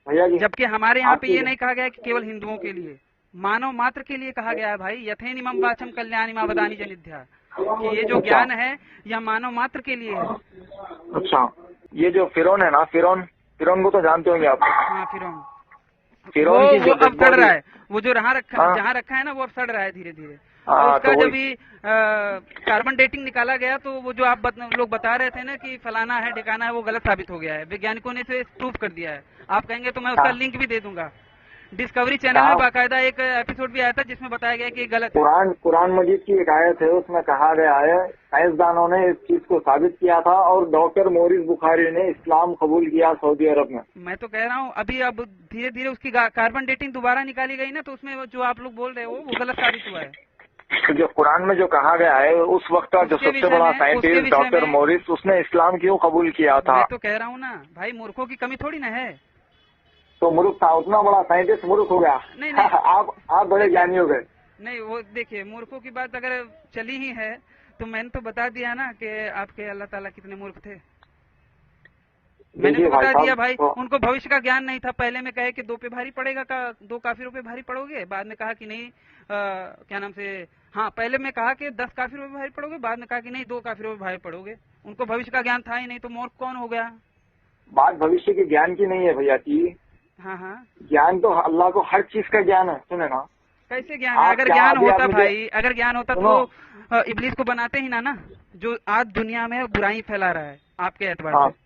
A: भैया जी, जबकि
D: हमारे यहाँ पे ये नहीं कहा गया है कि केवल हिंदुओं के लिए, मानव मात्र के लिए कहा गया है भाई। यथेनिमं वाचम कल्याणिमा वदानि जनिध्या, कि ये जो ज्ञान है यह मानव मात्र के लिए है।
A: अच्छा, ये जो फिरौन है ना, फिरौन को तो जानते होंगे आप।
D: हाँ,
A: फिरौन
D: वो अब सड़ रहा है, वो जो जहाँ रखा है ना, वो अब सड़ रहा है धीरे धीरे। और उसका जब भी कार्बन डेटिंग निकाला गया तो वो जो आप लोग बता रहे थे ना कि फलाना है ठिकाना है, वो गलत साबित हो गया है, वैज्ञानिकों ने इसे प्रूफ कर दिया है। आप कहेंगे तो मैं उसका लिंक भी दे दूंगा। डिस्कवरी चैनल में बाकायदा एक एपिसोड भी आया था जिसमें बताया गया कि गलत है।
A: कुरान मजीद की एक आयत है, उसमें कहा गया है, साइंसदानों ने इस चीज को साबित किया था और डॉक्टर मोरिस बुखारी ने इस्लाम कबूल किया सऊदी अरब में।
D: मैं तो कह रहा हूँ अभी अब धीरे धीरे उसकी कार्बन डेटिंग दोबारा निकाली गई ना, तो उसमें जो आप लोग बोल रहे हो वो गलत साबित हुआ है।
A: तो जो कुरान में जो कहा गया है, उस वक्त का जो सबसे बड़ा साइंटिस्ट डॉक्टर मोरिस, उसने इस्लाम क्यों कबूल किया था?
D: मैं तो कह रहा हूँ ना भाई, मूर्खों की कमी थोड़ी ना है।
A: तो मूर्ख था, उतना बड़ा साइंटिस्ट मूर्ख हो गया।
D: नहीं
A: आप बड़े ज्ञानी हो गए।
D: नहीं, वो देखिए, मूर्खों की बात अगर चली ही है तो मैंने तो बता दिया ना कि आपके अल्लाह ताला कितने मूर्ख थे। मैंने तो बता दिया भाई, उनको भविष्य का ज्ञान नहीं था। पहले में कहे कि 2 पे भारी पड़ेगा, 2 काफिरों पे भारी पड़ोगे, बाद में कहा कि नहीं, क्या नाम से, हाँ पहले में कहा कि 10 काफिरों पे भारी पड़ोगे, बाद में कहा कि नहीं 2 काफिरों पे भारी पड़ोगे। उनको भविष्य का ज्ञान था ही नहीं, तो मूर्ख कौन हो गया?
A: बात भविष्य के ज्ञान की नहीं है भैया जी।
D: हाँ,
A: ज्ञान तो अल्लाह को हर चीज का ज्ञान है। सुने ना,
D: कैसे ज्ञान है? अगर ज्ञान होता भाई, अगर ज्ञान होता तो इब्लीस को बनाते ही ना, जो आज दुनिया में बुराई फैला रहा है आपके एतबार से।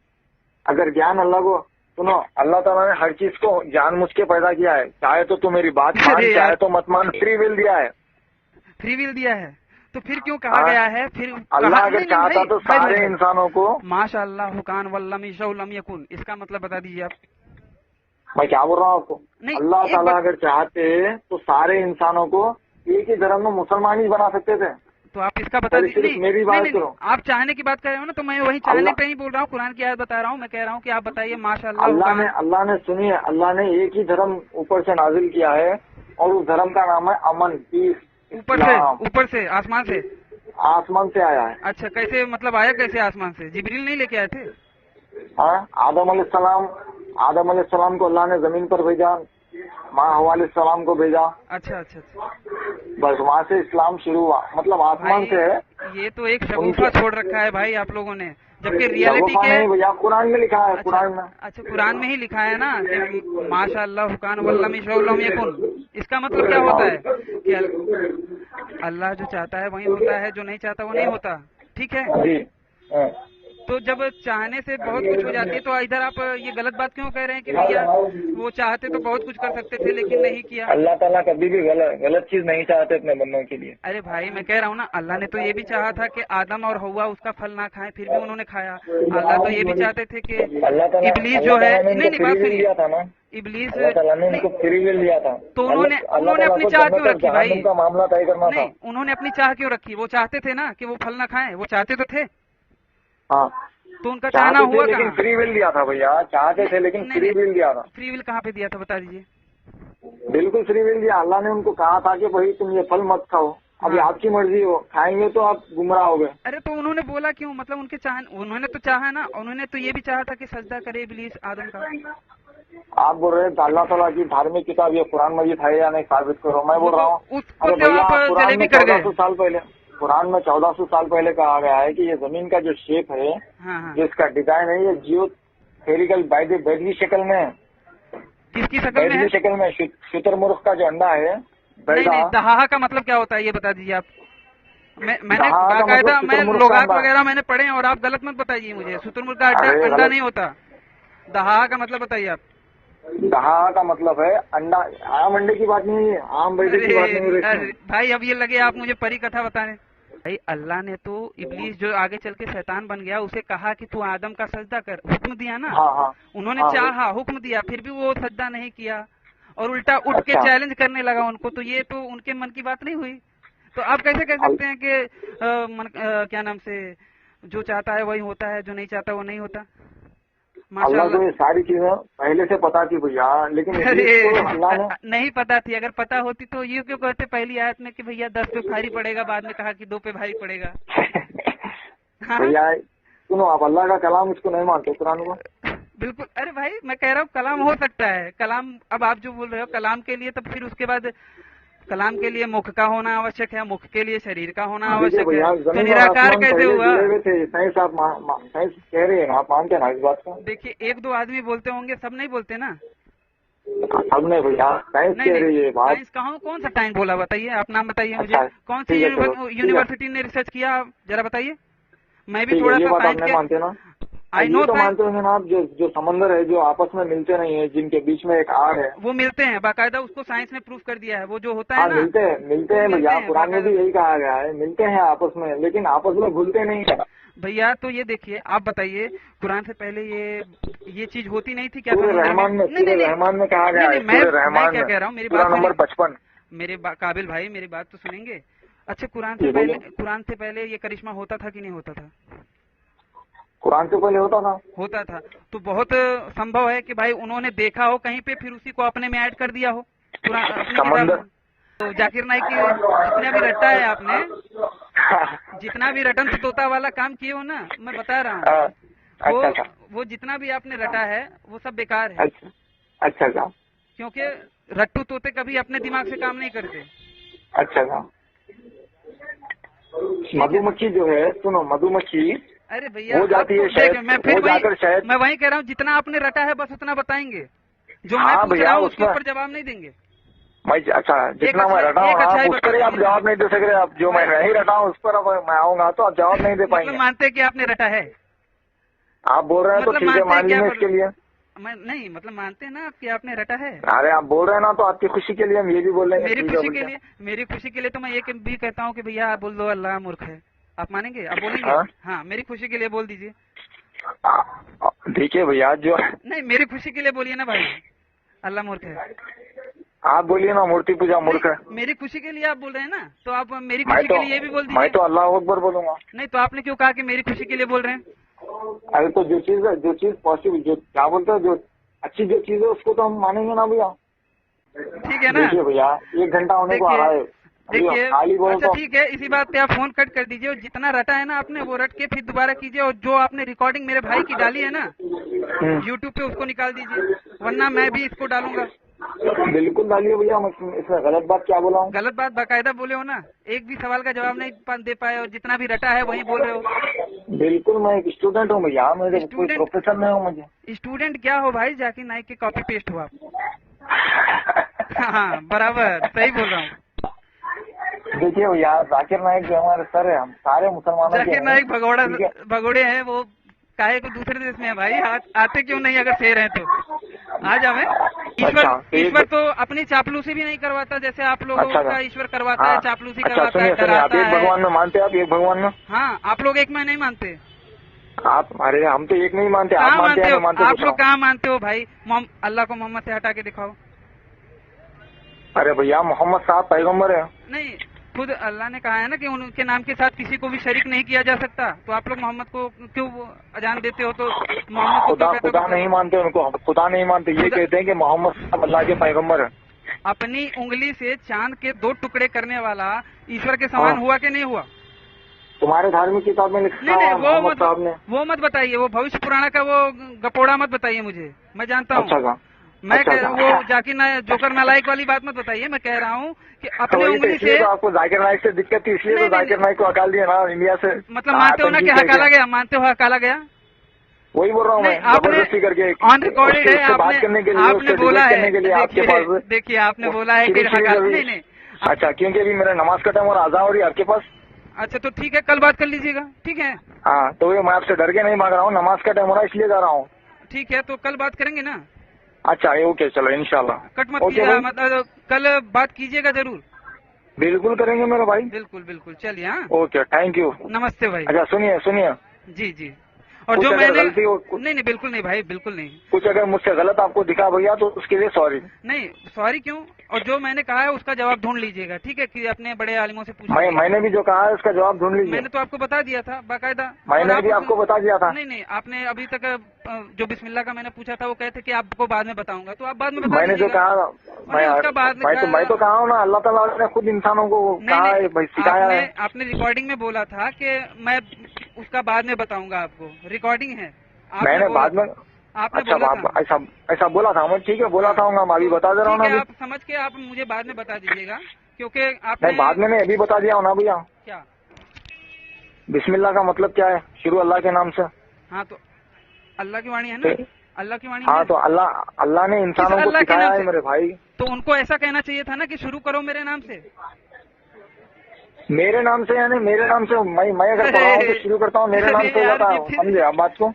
A: अगर ज्ञान अल्लाह को, सुनो, अल्लाह ताला ने हर चीज को जानबूझ के पैदा किया है। चाहे तो तू मेरी बात मान, चाहे तो मत मान, फ्री विल दिया है।
D: फ्री विल दिया है तो फिर क्यों कहा गया है? फिर
A: अल्लाह अगर चाहता तो सारे इंसानों को,
D: माशाअल्लाह हुकान वल्लम यशौलम यकुन, इसका मतलब बता दीजिए आप।
A: मैं क्या बोल रहा हूँ आपको? अल्लाह ताला अगर चाहते तो सारे इंसानों को एक ही धर्म में मुसलमान ही बना सकते थे।
D: तो आप इसका बता दीजिए।
A: मेरी बात करो।
D: आप चाहने की बात कर रहे हो ना, तो मैं वही चाहने पे ही बोल रहा हूँ, कुरान की आयत बता रहा हूँ। मैं कह रहा हूँ कि आप बताइए। माशाअल्लाह,
A: अल्लाह ने सुनिए, अल्लाह ने एक ही धर्म ऊपर से नाजिल किया है और उस धर्म का नाम है अमन, पीस।
D: ऊपर से आसमान से
A: आया है।
D: अच्छा, कैसे मतलब आया कैसे आसमान से? जिब्रील नहीं लेके आए थे?
A: हाँ, आदम अलैहिस्सलाम को अल्लाह ने जमीन पर भेजा, माँ हवा अलैहिस्सलाम को भेजा।
D: अच्छा,
A: बस वहाँ से इस्लाम शुरू हुआ, मतलब आसमान से है।
D: ये तो एक शगुफा छोड़ रखा है भाई आप लोगों ने, जबकि रियलिटी के
A: भैया कुरान में लिखा है। कुरान में,
D: अच्छा, कुरान में ही लिखा है ना कि माशाअल्लाह हुकान वल्लम यशौलम यकुन। इसका मतलब क्या होता है कि अल्लाह जो चाहता है वही होता है, जो नहीं चाहता वो नहीं होता। ठीक है, तो जब चाहने से बहुत कुछ हो जाती है तो इधर आप ये गलत बात क्यों कह रहे हैं कि भैया वो चाहते तो बहुत कुछ कर सकते थे लेकिन नहीं किया।
A: अल्लाह ताला कभी भी गलत चीज नहीं चाहते अपने बंदों के लिए।
D: अरे भाई मैं कह रहा हूँ ना, अल्लाह ने तो ये भी चाहा था कि आदम और हवा उसका फल ना खाएं, फिर भी उन्होंने खाया। अल्लाह तो ये भी चाहते थे कि इब्लीस जो है, नहीं बात सुनिए,
A: था ना,
D: इब्लीस
A: ने उनको फ्री विल दिया था,
D: तो उन्होंने अपनी चाह क्यों रखी भाई?
A: का मामला तय करना था।
D: उन्होंने अपनी चाह क्यों रखी? वो चाहते थे ना कि वो फल ना खाएं, वो चाहते तो थे।
A: हाँ,
D: तो उनका चाहना हुआ,
A: लेकिन फ्री विल दिया था भैया, चाहते थे लेकिन फ्री विल दिया था।
D: फ्री विल कहाँ पे दिया था बता दीजिए।
A: बिल्कुल फ्री विल दिया, अल्लाह ने उनको कहा था कि भाई तुम ये फल मत खाओ, अभी आपकी मर्जी हो, खाएंगे तो आप गुमराह हो गए।
D: अरे तो उन्होंने बोला क्यों? मतलब उन्होंने तो चाहा ना, उन्होंने तो ये भी चाहा था कि सजदा करे इब्लीस आदम का।
A: आप बोल रहे हैं अल्लाह ताला की धार्मिक किताब ये कुरान मजीद है या नहीं, साबित करो। मैं बोल रहा हूँ
D: उसको जो आप जलेबी कर गए।
A: 1400 साल पहले कुरान में 1400 साल पहले कहा गया है कि ये जमीन का जो शेप है, जिसका डिजाइन है, ये जियो थेरिकल बैठ की शक्ल में,
D: किसकी शक्ल में?
A: शक्ल में शुतुरमुर्ग का जो अंडा है।
D: नहीं, दहाहा का मतलब क्या होता है ये बता दीजिए आप। मैंने बाकायदा मैं लोगात वगैरह मैंने पढ़े हैं और आप गलत मत बताइए मुझे। शुतुरमुर्ग का अंडा नहीं होता। दहाहा का मतलब बताइए आप।
A: दहाहा का मतलब है अंडा। आम अंडे की बात नहीं है, आम बैठे की बात नहीं है
D: भाई। अब ये लगे आप मुझे परी कथा बता रहे। भाई अल्लाह ने तो इब्लीस जो आगे चल के शैतान बन गया उसे कहा कि तू आदम का सजदा कर, हुक्म दिया ना।
A: हाँ,
D: उन्होंने चाहा, हुक्म दिया, फिर भी वो सजदा नहीं किया और उल्टा उठ के चैलेंज करने लगा उनको। तो ये तो उनके मन की बात नहीं हुई। तो आप कैसे कह सकते हैं कि क्या नाम से जो चाहता है वही होता है, जो नहीं चाहता वो नहीं होता?
A: अल्लाह को ये सारी चीजें पहले से पता थी भैया, लेकिन अल्लाह ने
D: नहीं पता थी। अगर पता होती तो ये क्यों कहते पहली आयत में कि भैया 10 पे भारी पड़ेगा, बाद में कहा कि 2 पे भारी पड़ेगा।
A: भैया सुनो, आप अल्लाह का कलाम इसको नहीं मानते कुरान को?
D: बिल्कुल। अरे भाई मैं कह रहा हूँ कलाम हो सकता है। कलाम, अब आप जो बोल रहे हो कलाम के लिए, तब फिर उसके बाद कलाम के लिए मुख का होना आवश्यक है, मुख के लिए शरीर का होना आवश्यक है। तो निराकार कैसे हुआ?
A: साइंस आप साइंस कह रहे हैं, आप मानते हैं ना इस बात को?
D: देखिए 1-2 आदमी बोलते होंगे, सब नहीं बोलते ना।
A: सब नहीं भैया, साइंस कह रही है बात।
D: साइंस कौन सा साइंस बोला? बताइए, आप नाम बताइए मुझे। कौन सी यूनिवर्सिटी ने रिसर्च किया जरा बताइए। मैं भी थोड़ा सा साइंस के
A: मानते ना। आई नो तो मानते होंगे ना आप, जो समंदर है जो आपस में मिलते नहीं है, जिनके बीच में एक आर है,
D: वो मिलते हैं बाकायदा। उसको साइंस ने प्रूव कर दिया है। वो जो होता है ना,
A: मिलते हैं भैया। कुरान में भी यही कहा गया है, मिलते हैं आपस में, लेकिन आपस में भूलते नहीं है
D: भैया। तो ये देखिए, आप बताइए, कुरान से पहले ये चीज होती नहीं थी क्या?
A: रहमान में कहा गया है।
D: मैं क्या कह रहा हूँ, मेरी बात
A: नंबर 55।
D: मेरे काबिल भाई मेरी बात तो सुनेंगे। अच्छा, कुरान से पहले ये करिश्मा होता था कि नहीं होता था?
A: कुरान से पहले होता था।
D: तो बहुत संभव है कि भाई उन्होंने देखा हो कहीं पे, फिर उसी को अपने में ऐड कर दिया हो कुरान। तो जाकिर नाइक की जितना भी रटा है आपने, जितना भी रटन तोता वाला काम किए हो ना, मैं बता रहा हूँ, वो जितना भी आपने रटा है वो सब बेकार है।
A: अच्छा,
D: क्योंकि रट्टू तोते कभी अपने दिमाग से काम नहीं करते।
A: अच्छा, मधुमक्खी जो है, सुनो, मधुमक्खी
D: अरे भैया
A: हो जाती है शायद,
D: मैं वही कह रहा हूँ, जितना आपने रटा है बस उतना बताएंगे। जो मैं पूछ रहा हूँ उसके ऊपर जवाब नहीं देंगे।
A: अच्छा, जितना मैं रटा हूँ उस पर आप जवाब नहीं दे सक रहे। आप जो मैं नहीं रटा हूँ उस पर अब मैं आऊंगा तो आप जवाब नहीं दे पाएंगे।
D: मानते कि आपने रटा है?
A: आप बोल रहे हैं तो ठीक है, मान लीजिए इसके लिए।
D: नहीं, मतलब मानते हैं ना कि आपने रटा है।
A: अरे आप बोल रहे हैं ना, तो आपकी खुशी के लिए हम ये भी बोल रहे हैं।
D: मेरी खुशी के लिए तो मैं ये भी कहता हूँ कि भैया आप बोल दो अल्लाह मूर्ख है। आप मानेंगे? आप बोलेंगे? हाँ, मेरी खुशी के लिए बोल दीजिए।
A: देखिए भैया, जो
D: नहीं, मेरी खुशी के लिए बोलिए ना भाई, अल्लाह मूर्ख है।
A: आप बोलिए ना, मूर्ति पूजा मूर्ख है।
D: मेरी खुशी के लिए आप बोल रहे हैं ना, तो आप मेरी खुशी के लिए ये भी बोल दीजिए।
A: मैं तो अल्लाह अकबर बोलूंगा।
D: नहीं, तो आपने क्यों कहा कि मेरी खुशी के लिए बोल रहे हैं?
A: अरे तो जो चीज पॉसिबल, जो क्या बोलते हैं, जो अच्छी जो चीज है उसको तो हम मानेंगे ना भैया।
D: ठीक है ना?
A: देखिए भैया, 1 घंटा होने को आ रहा है।
D: देखिए, अच्छा ठीक है, इसी बात पे आप फोन कट कर दीजिए और जितना रटा है ना आपने वो रट के फिर दोबारा कीजिए। और जो आपने रिकॉर्डिंग मेरे भाई की डाली है ना YouTube पे, उसको निकाल दीजिए, वरना मैं भी इसको डालूंगा।
A: बिल्कुल डालिए भैया, इसमें गलत बात क्या बोला हूँ?
D: गलत बात बाकायदा बोले हो ना, एक भी सवाल का जवाब नहीं दे पाए और जितना भी रटा है वही बोल रहे हो।
A: बिल्कुल, मैं एक स्टूडेंट हूँ भैया, मेरे कोई प्रोफेसर नहीं हूँ। मुझे
D: स्टूडेंट क्या हो भाई, जाकिर नाइक के कॉपी पेस्ट हो आप। हाँ, बराबर सही बोल रहा हूँ।
A: देखिए भैया, जाकिर नाइक जो हमारे सर है, हम सारे मुसलमानों
D: जाकिर नाइक भगोड़े हैं, वो काहे को दूसरे देश में है भाई, आते क्यों नहीं अगर शेर हैं तो आ जावे। ईश्वर तो अपनी चापलूसी भी नहीं करवाता जैसे आप लोगों का ईश्वर करवाता है, चापलूसी करवाता है,
A: आप एक भगवान में मानते हैं, आप एक भगवान में?
D: हाँ, आप लोग एक में नहीं मानते।
A: आप, अरे हम तो एक नहीं मानते, आप मानते हो?
D: आप लोग कहाँ मानते हो भाई? अल्लाह को मोहम्मद से हटा के दिखाओ।
A: अरे भैया मोहम्मद साहब पैगम्बर है।
D: नहीं, खुद अल्लाह ने कहा है ना कि उनके नाम के साथ किसी को भी शरीक नहीं किया जा सकता, तो आप लोग मोहम्मद को क्यों अजान देते हो? तो मोहम्मद को
A: खुदा नहीं मानते, उनको खुदा नहीं मानते, ये कहते हैं कि मोहम्मद साहब अल्लाह के पैगम्बर है।
D: अपनी उंगली से चांद के 2 टुकड़े करने वाला ईश्वर के समान हुआ कि नहीं हुआ?
A: तुम्हारे धार्मिक किताब में लिखा है मोहम्मद साहब ने।
D: वो मत बताइए, वो भविष्य पुराण का वो गपोड़ा मत बताइए मुझे, मैं जानता हूँ।
A: अच्छा,
D: मैं वो जाकिर नायक जोकर नालायक वाली बात मत बताइए। मैं कह रहा हूँ कि अपनी उंगली से
A: तो आपको जाकिर नायक से दिक्कत थी, इसलिए तो जाकिर नायक को हकाल दिया ना इंडिया से।
D: मतलब मानते हो ना कि हकाला गया? मानते हो हकाला गया?
A: वही बोल रहा हूँ मैं, जबरदस्ती करके
D: ऑन रिकॉर्डेड है,
A: बात करने के लिए,
D: आपने बोला है।
A: आपके पास
D: देखिए, आपने बोला है कि नहीं।
A: अच्छा, क्योंकि अभी मेरा नमाज का टाइम और आजा हो रही है आपके पास।
D: अच्छा, तो ठीक है, कल बात कर लीजिएगा, ठीक है?
A: हाँ, तो ये मैं आपसे डर के नहीं मांग रहा हूँ, नमाज का टाइम हो रहा है इसलिए जा रहा हूँ।
D: ठीक है, तो कल बात करेंगे ना?
A: अच्छा, ओके, चलो इंशाल्लाह।
D: कट मत कीजिएगा, मतलब कल बात कीजिएगा जरूर।
A: बिल्कुल करेंगे मेरे भाई,
D: बिल्कुल बिल्कुल। चलिए, हाँ,
A: ओके, थैंक यू,
D: नमस्ते भाई।
A: अच्छा सुनिए।
D: जी जी। और जो मैंने नहीं, बिल्कुल नहीं भाई, बिल्कुल नहीं।
A: कुछ अगर मुझसे गलत आपको दिखा भैया तो उसके लिए सॉरी।
D: नहीं, सॉरी क्यों? और जो मैंने कहा है उसका जवाब ढूंढ लीजिएगा, ठीक है? कि अपने बड़े आलिमों से पूछिए।
A: मैंने भी जो कहा है उसका जवाब ढूंढ लीजिए।
D: मैंने तो आपको बता दिया था बाकायदा।
A: मैंने भी आपको बता दिया था।
D: नहीं, आपने अभी तक जो बिस्मिल्लाह का मैंने पूछा था वो कहते कि आपको बाद में बताऊंगा, तो आप बाद में बता
A: मैंने जो कहा, मैं तो कहा हूँ ना, अल्लाह ताला ने खुद इंसानों को कहा है, सिखाया है।
D: आपने रिकॉर्डिंग में बोला था कि मैं उसका बाद में बताऊंगा आपको, रिकॉर्डिंग है।
A: मैंने बाद में, अच्छा, ऐसा बोला था मैं, ठीक है, बोला था, मैं अभी बता दे रहा हूँ ना।
D: आप समझ के आप मुझे बाद में बता दीजिएगा, क्योंकि आपने
A: बाद में नहीं, अभी बता दिया हूँ ना भैया।
D: क्या
A: बिस्मिल्लाह का मतलब क्या है? शुरू अल्लाह के नाम से।
D: हाँ, तो अल्लाह की वाणी है ना, अल्लाह की वाणी।
A: हाँ, तो अल्लाह ने इंसानों को सिखाया है मेरे भाई।
D: तो उनको ऐसा कहना चाहिए था ना कि शुरू करो मेरे नाम से।
A: मेरे नाम से यानी मेरे नाम से मैं अगर पढ़ा हूँ तो शुरू करता हूँ, मेरे नाम से जाता है, समझे आप बात को?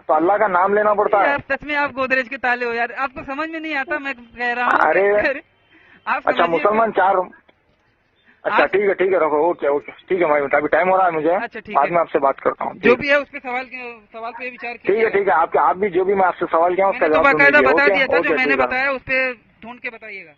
A: तो अल्लाह का नाम लेना पड़ता है।
D: सच में आप गोदरेज के ताले हो यार, आपको समझ में नहीं आता, मैं कह रहा हूँ।
A: अरे अच्छा, मुसलमान 4, अच्छा ठीक है, रखो, ओके, ठीक है, मैं अभी टाइम हो रहा है मुझे।
D: अच्छा, ठीक है,
A: बाद में आपसे बात करता हूँ।
D: जो भी है उस पे सवाल पे विचार कीजिए।
A: ठीक है, आप भी जो भी मैं आपसे सवाल किया उसका जवाब
D: बाकायदा बता दिया था, जो मैंने बताया उस पे ढूंढ के बताइएगा।